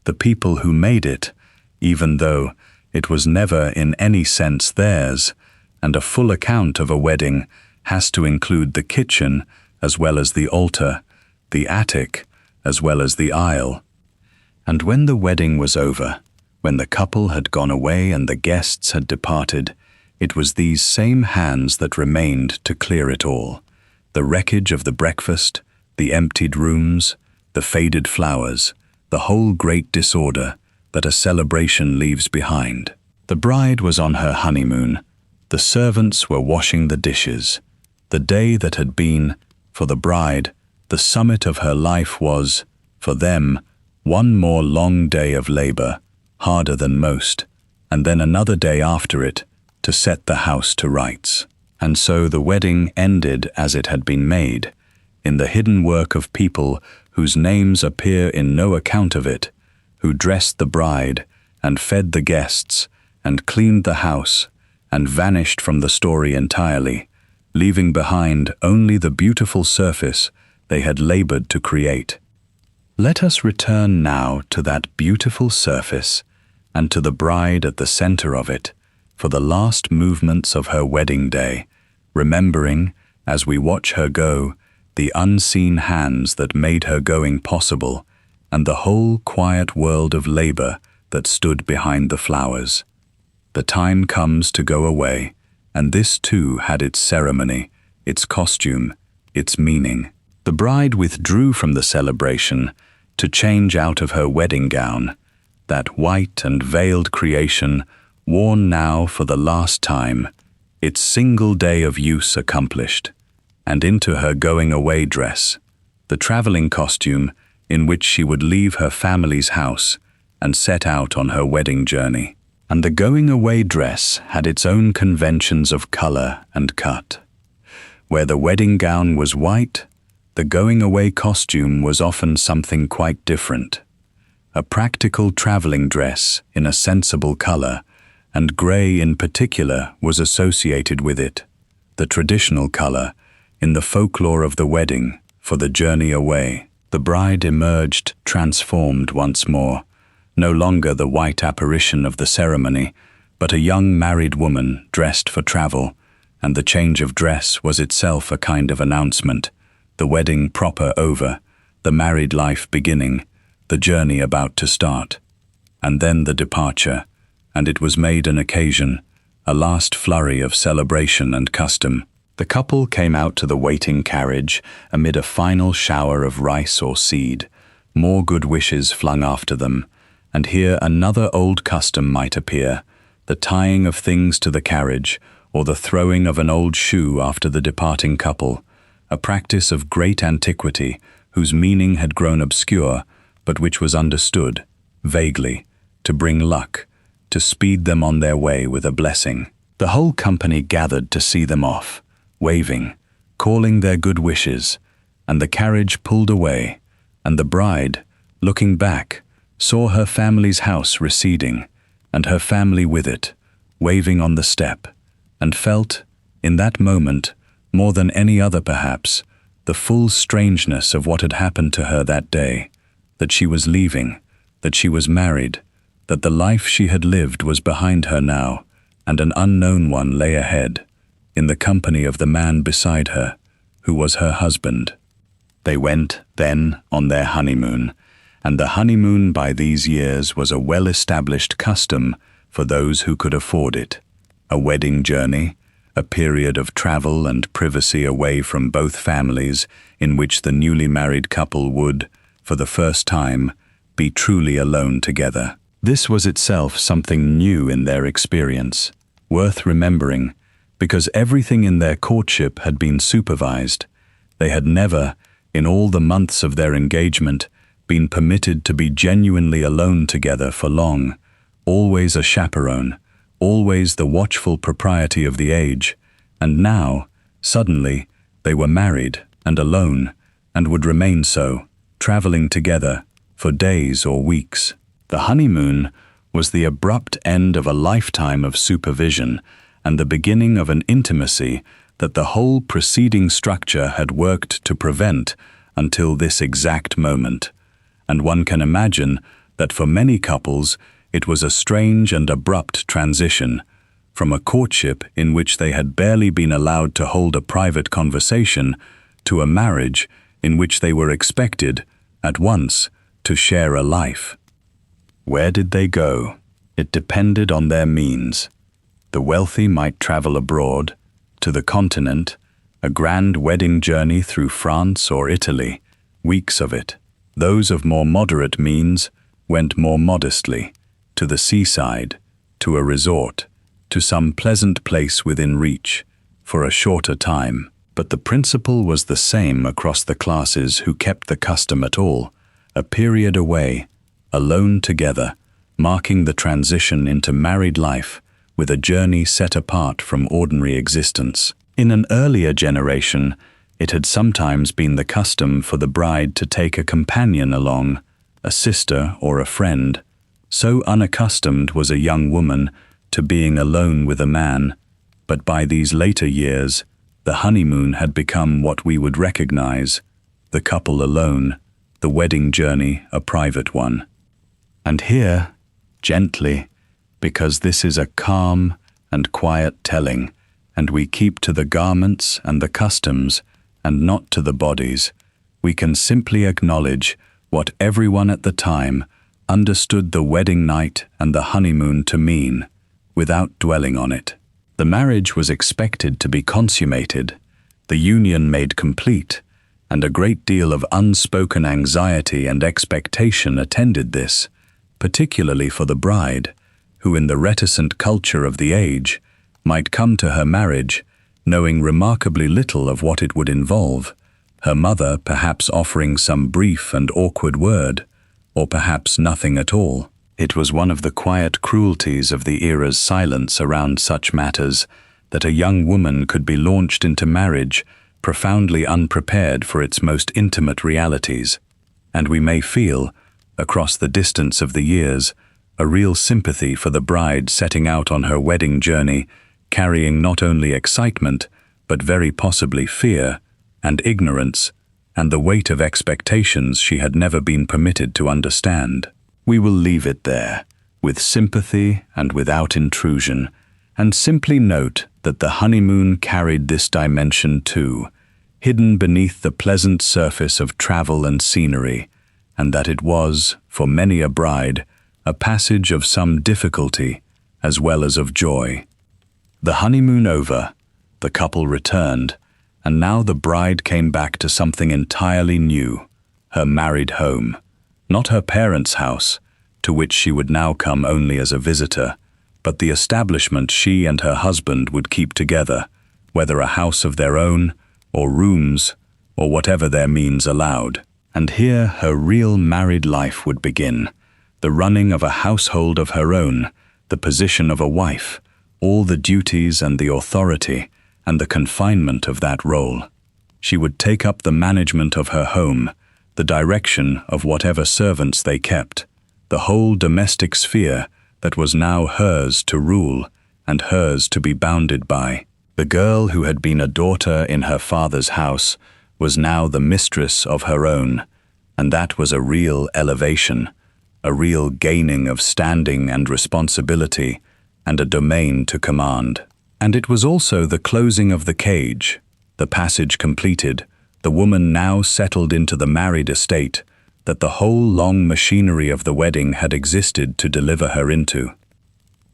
the people who made it, even though it was never in any sense theirs, and a full account of a wedding has to include the kitchen as well as the altar, the attic as well as the aisle. And when the wedding was over, when the couple had gone away and the guests had departed, it was these same hands that remained to clear it all. The wreckage of the breakfast, the emptied rooms, the faded flowers, the whole great disorder that a celebration leaves behind. The bride was on her honeymoon. The servants were washing the dishes. The day that had been For the bride, the summit of her life was, for them, one more long day of labor, harder than most, and then another day after it to set the house to rights. And so the wedding ended as it had been made, in the hidden work of people whose names appear in no account of it, who dressed the bride and fed the guests and cleaned the house and vanished from the story entirely, leaving behind only the beautiful surface they had labored to create. Let us return now to that beautiful surface and to the bride at the center of it for the last movements of her wedding day, remembering, as we watch her go, the unseen hands that made her going possible and the whole quiet world of labor that stood behind the flowers. The time comes to go away, and this too had its ceremony, its costume, its meaning. The bride withdrew from the celebration to change out of her wedding gown, that white and veiled creation worn now for the last time, its single day of use accomplished, and into her going-away dress, the traveling costume in which she would leave her family's house and set out on her wedding journey. And the going-away dress had its own conventions of color and cut. Where the wedding gown was white, the going-away costume was often something quite different. A practical traveling dress in a sensible color, and gray in particular was associated with it, the traditional color, in the folklore of the wedding, for the journey away. The bride emerged transformed once more, no longer the white apparition of the ceremony, but a young married woman dressed for travel, and the change of dress was itself a kind of announcement, the wedding proper over, the married life beginning, the journey about to start. And then the departure, and it was made an occasion, a last flurry of celebration and custom. The couple came out to the waiting carriage amid a final shower of rice or seed, more good wishes flung after them, and here another old custom might appear, the tying of things to the carriage, or the throwing of an old shoe after the departing couple, a practice of great antiquity whose meaning had grown obscure, but which was understood, vaguely, to bring luck, to speed them on their way with a blessing. The whole company gathered to see them off, waving, calling their good wishes, and the carriage pulled away, and the bride, looking back, saw her family's house receding, and her family with it, waving on the step, and felt, in that moment, more than any other perhaps, the full strangeness of what had happened to her that day, that she was leaving, that she was married, that the life she had lived was behind her now, and an unknown one lay ahead, in the company of the man beside her, who was her husband. They went, then, on their honeymoon, and the honeymoon by these years was a well-established custom for those who could afford it. A wedding journey, a period of travel and privacy away from both families in which the newly married couple would, for the first time, be truly alone together. This was itself something new in their experience, worth remembering, because everything in their courtship had been supervised. They had never, in all the months of their engagement, been permitted to be genuinely alone together for long, always a chaperone, always the watchful propriety of the age, and now, suddenly, they were married and alone, and would remain so, traveling together, for days or weeks. The honeymoon was the abrupt end of a lifetime of supervision and the beginning of an intimacy that the whole preceding structure had worked to prevent until this exact moment. And one can imagine that for many couples it was a strange and abrupt transition from a courtship in which they had barely been allowed to hold a private conversation to a marriage in which they were expected, at once, to share a life. Where did they go? It depended on their means. The wealthy might travel abroad, to the continent, a grand wedding journey through France or Italy, weeks of it. Those of more moderate means went more modestly, to the seaside, to a resort, to some pleasant place within reach, for a shorter time. But the principle was the same across the classes who kept the custom at all, a period away, alone together, marking the transition into married life with a journey set apart from ordinary existence. In an earlier generation, it had sometimes been the custom for the bride to take a companion along, a sister or a friend. So unaccustomed was a young woman to being alone with a man, but by these later years, the honeymoon had become what we would recognize, the couple alone, the wedding journey a private one. And here, gently, because this is a calm and quiet telling, and we keep to the garments and the customs, and not to the bodies, we can simply acknowledge what everyone at the time understood the wedding night and the honeymoon to mean, without dwelling on it. The marriage was expected to be consummated, the union made complete, and a great deal of unspoken anxiety and expectation attended this, particularly for the bride, who in the reticent culture of the age might come to her marriage knowing remarkably little of what it would involve, her mother perhaps offering some brief and awkward word, or perhaps nothing at all. It was one of the quiet cruelties of the era's silence around such matters that a young woman could be launched into marriage profoundly unprepared for its most intimate realities, and we may feel, across the distance of the years, a real sympathy for the bride setting out on her wedding journey, carrying not only excitement, but very possibly fear and ignorance, and the weight of expectations she had never been permitted to understand. We will leave it there, with sympathy and without intrusion, and simply note that the honeymoon carried this dimension too, hidden beneath the pleasant surface of travel and scenery, and that it was, for many a bride, a passage of some difficulty as well as of joy. The honeymoon over, the couple returned, and now the bride came back to something entirely new, her married home. Not her parents' house, to which she would now come only as a visitor, but the establishment she and her husband would keep together, whether a house of their own, or rooms, or whatever their means allowed. And here her real married life would begin, the running of a household of her own, the position of a wife, all the duties and the authority, and the confinement of that role. She would take up the management of her home, the direction of whatever servants they kept, the whole domestic sphere that was now hers to rule and hers to be bounded by. The girl who had been a daughter in her father's house was now the mistress of her own, and that was a real elevation, a real gaining of standing and responsibility, and a domain to command. And it was also the closing of the cage, the passage completed, the woman now settled into the married estate that the whole long machinery of the wedding had existed to deliver her into.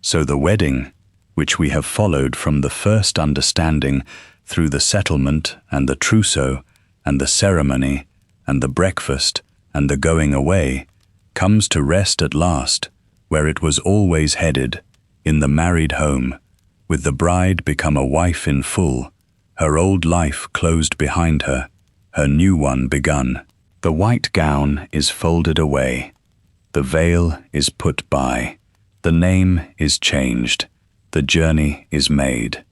So the wedding, which we have followed from the first understanding through the settlement and the trousseau and the ceremony and the breakfast and the going away, comes to rest at last where it was always headed, in the married home, with the bride become a wife in full, her old life closed behind her, her new one begun. The white gown is folded away, the veil is put by, the name is changed, the journey is made.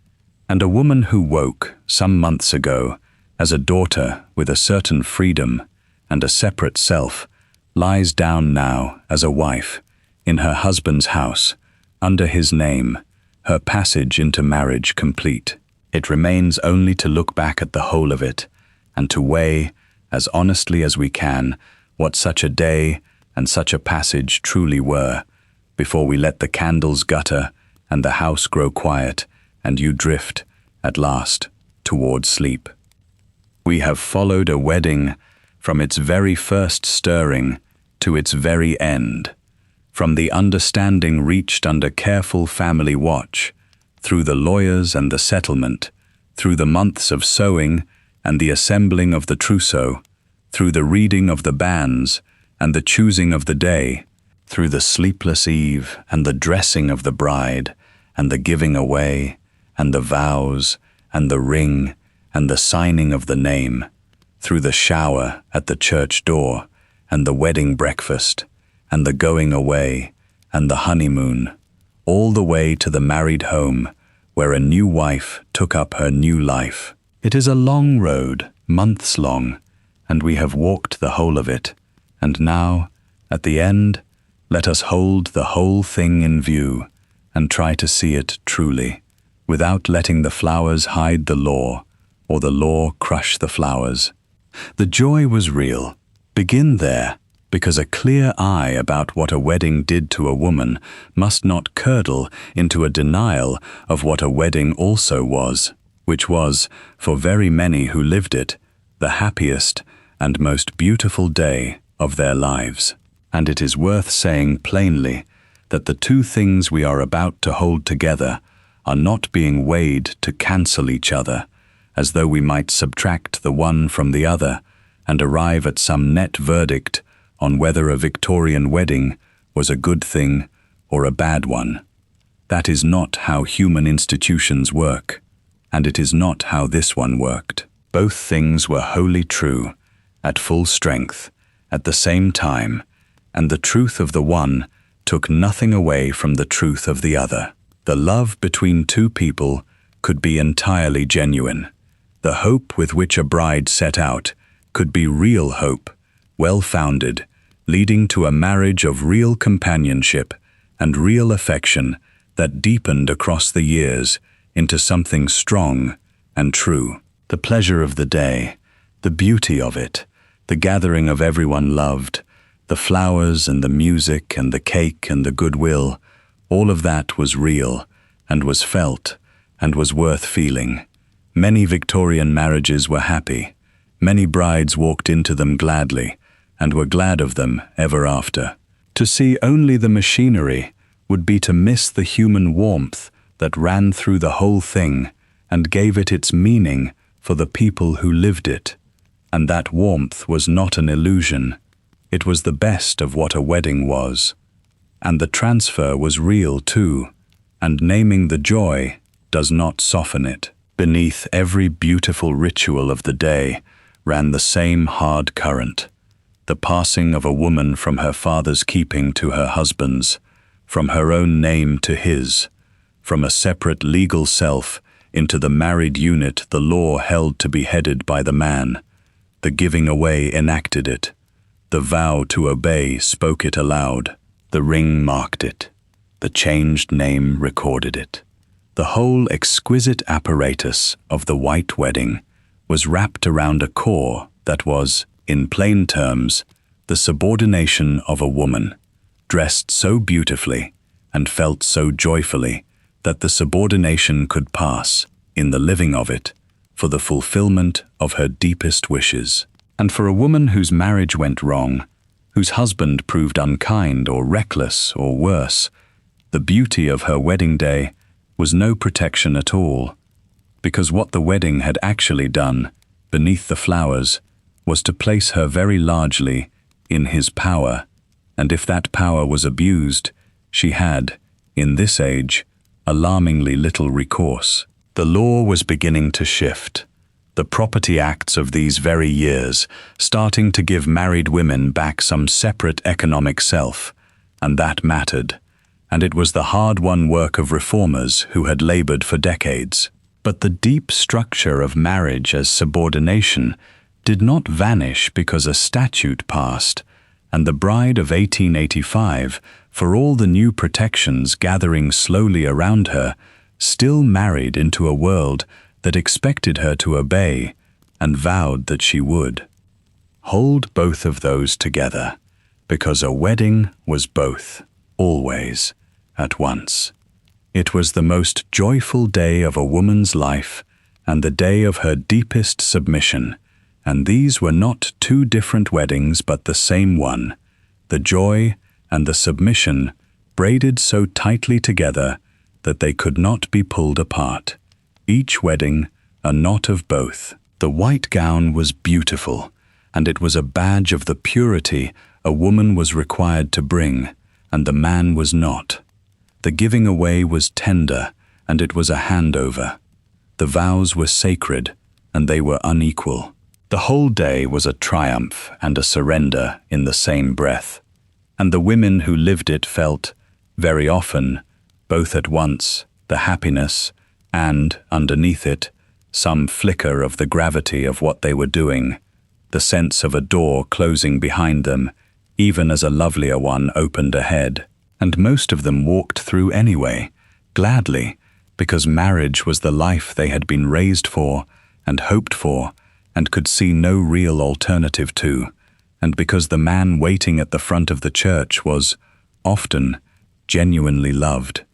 And a woman who woke, some months ago, as a daughter with a certain freedom and a separate self, lies down now as a wife, in her husband's house, under his name, her passage into marriage complete. It remains only to look back at the whole of it, and to weigh, as honestly as we can, what such a day and such a passage truly were, before we let the candles gutter and the house grow quiet, and you drift, at last, toward sleep. We have followed a wedding from its very first stirring to its very end, from the understanding reached under careful family watch, through the lawyers and the settlement, through the months of sewing and the assembling of the trousseau, through the reading of the banns and the choosing of the day, through the sleepless eve and the dressing of the bride, and the giving away, and the vows, and the ring, and the signing of the name, through the shower at the church door, and the wedding breakfast, and the going away, and the honeymoon, all the way to the married home, where a new wife took up her new life. It is a long road, months long, and we have walked the whole of it, and now, at the end, let us hold the whole thing in view, and try to see it truly, without letting the flowers hide the law, or the law crush the flowers. The joy was real. Begin there, because a clear eye about what a wedding did to a woman must not curdle into a denial of what a wedding also was, which was, for very many who lived it, the happiest and most beautiful day of their lives. And it is worth saying plainly that the two things we are about to hold together are not being weighed to cancel each other, as though we might subtract the one from the other and arrive at some net verdict on whether a Victorian wedding was a good thing or a bad one. That is not how human institutions work, and it is not how this one worked. Both things were wholly true, at full strength, at the same time, and the truth of the one took nothing away from the truth of the other. The love between two people could be entirely genuine. The hope with which a bride set out could be real hope, well-founded, leading to a marriage of real companionship and real affection that deepened across the years into something strong and true. The pleasure of the day, the beauty of it, the gathering of everyone loved, the flowers and the music and the cake and the goodwill, all of that was real and was felt and was worth feeling. Many Victorian marriages were happy. Many brides walked into them gladly and were glad of them ever after. To see only the machinery would be to miss the human warmth that ran through the whole thing and gave it its meaning for the people who lived it. And that warmth was not an illusion. It was the best of what a wedding was. And the transfer was real too, and naming the joy does not soften it. Beneath every beautiful ritual of the day ran the same hard current, the passing of a woman from her father's keeping to her husband's, from her own name to his, from a separate legal self into the married unit the law held to be headed by the man. The giving away enacted it. The vow to obey spoke it aloud. The ring marked it. The changed name recorded it. The whole exquisite apparatus of the white wedding was wrapped around a core that was, in plain terms, the subordination of a woman, dressed so beautifully and felt so joyfully that the subordination could pass, in the living of it, for the fulfillment of her deepest wishes. And for a woman whose marriage went wrong, whose husband proved unkind or reckless or worse, the beauty of her wedding day was no protection at all, because what the wedding had actually done, beneath the flowers, was to place her very largely in his power, and if that power was abused, she had, in this age, alarmingly little recourse. The law was beginning to shift, the property acts of these very years starting to give married women back some separate economic self, and that mattered, and it was the hard-won work of reformers who had labored for decades. But the deep structure of marriage as subordination did not vanish because a statute passed, and the bride of 1885, for all the new protections gathering slowly around her, still married into a world that expected her to obey and vowed that she would. Hold both of those together, because a wedding was both, always, at once. It was the most joyful day of a woman's life and the day of her deepest submission, and these were not two different weddings but the same one, the joy and the submission braided so tightly together that they could not be pulled apart. Each wedding a knot of both. The white gown was beautiful, and it was a badge of the purity a woman was required to bring, and the man was not. The giving away was tender, and it was a handover. The vows were sacred, and they were unequal. The whole day was a triumph and a surrender in the same breath, and the women who lived it felt, very often, both at once, the happiness and, underneath it, some flicker of the gravity of what they were doing, the sense of a door closing behind them, even as a lovelier one opened ahead. And most of them walked through anyway, gladly, because marriage was the life they had been raised for and hoped for and could see no real alternative to, and because the man waiting at the front of the church was, often, genuinely loved.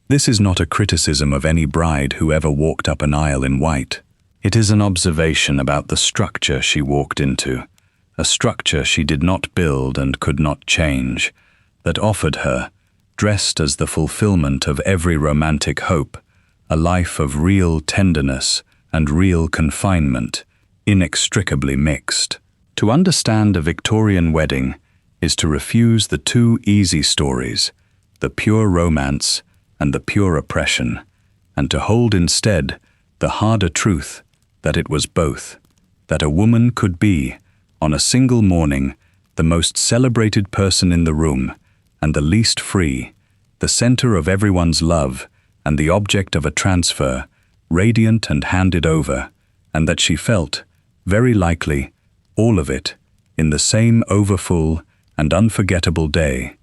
This is not a criticism of any bride who ever walked up an aisle in white. It is an observation about the structure she walked into, a structure she did not build and could not change, that offered her, dressed as the fulfillment of every romantic hope, a life of real tenderness and real confinement, inextricably mixed. To understand a Victorian wedding is to refuse the two easy stories, the pure romance and the pure oppression, and to hold instead the harder truth that it was both, that a woman could be, on a single morning, the most celebrated person in the room and the least free, the center of everyone's love and the object of a transfer, radiant and handed over, and that she felt, very likely, all of it, in the same overfull and unforgettable day.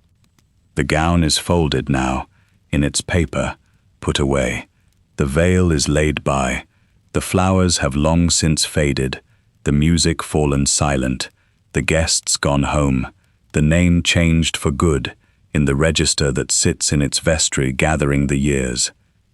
The gown is folded now, in its paper, put away. The veil is laid by. The flowers have long since faded, the music fallen silent, the guests gone home, the name changed for good in the register that sits in its vestry gathering the years.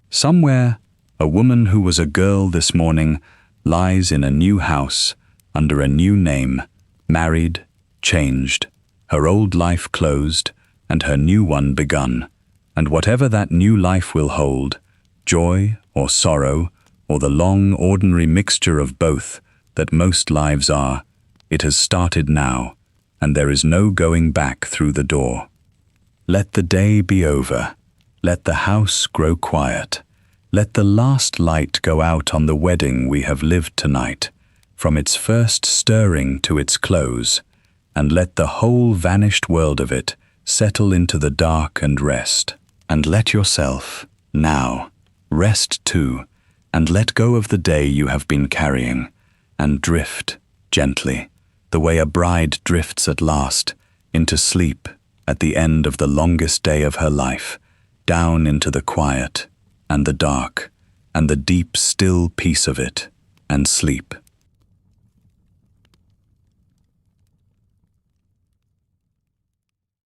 Somewhere, a woman who was a girl this morning lies in a new house, under a new name, married, changed, her old life closed, and her new one begun. And whatever that new life will hold, joy or sorrow, or the long ordinary mixture of both that most lives are, it has started now, and there is no going back through the door. Let the day be over. Let the house grow quiet. Let the last light go out on the wedding we have lived tonight, from its first stirring to its close, and let the whole vanished world of it settle into the dark and rest. And let yourself, now, rest too, and let go of the day you have been carrying, and drift, gently, the way a bride drifts at last, into sleep at the end of the longest day of her life, down into the quiet, and the dark, and the deep still peace of it, and sleep.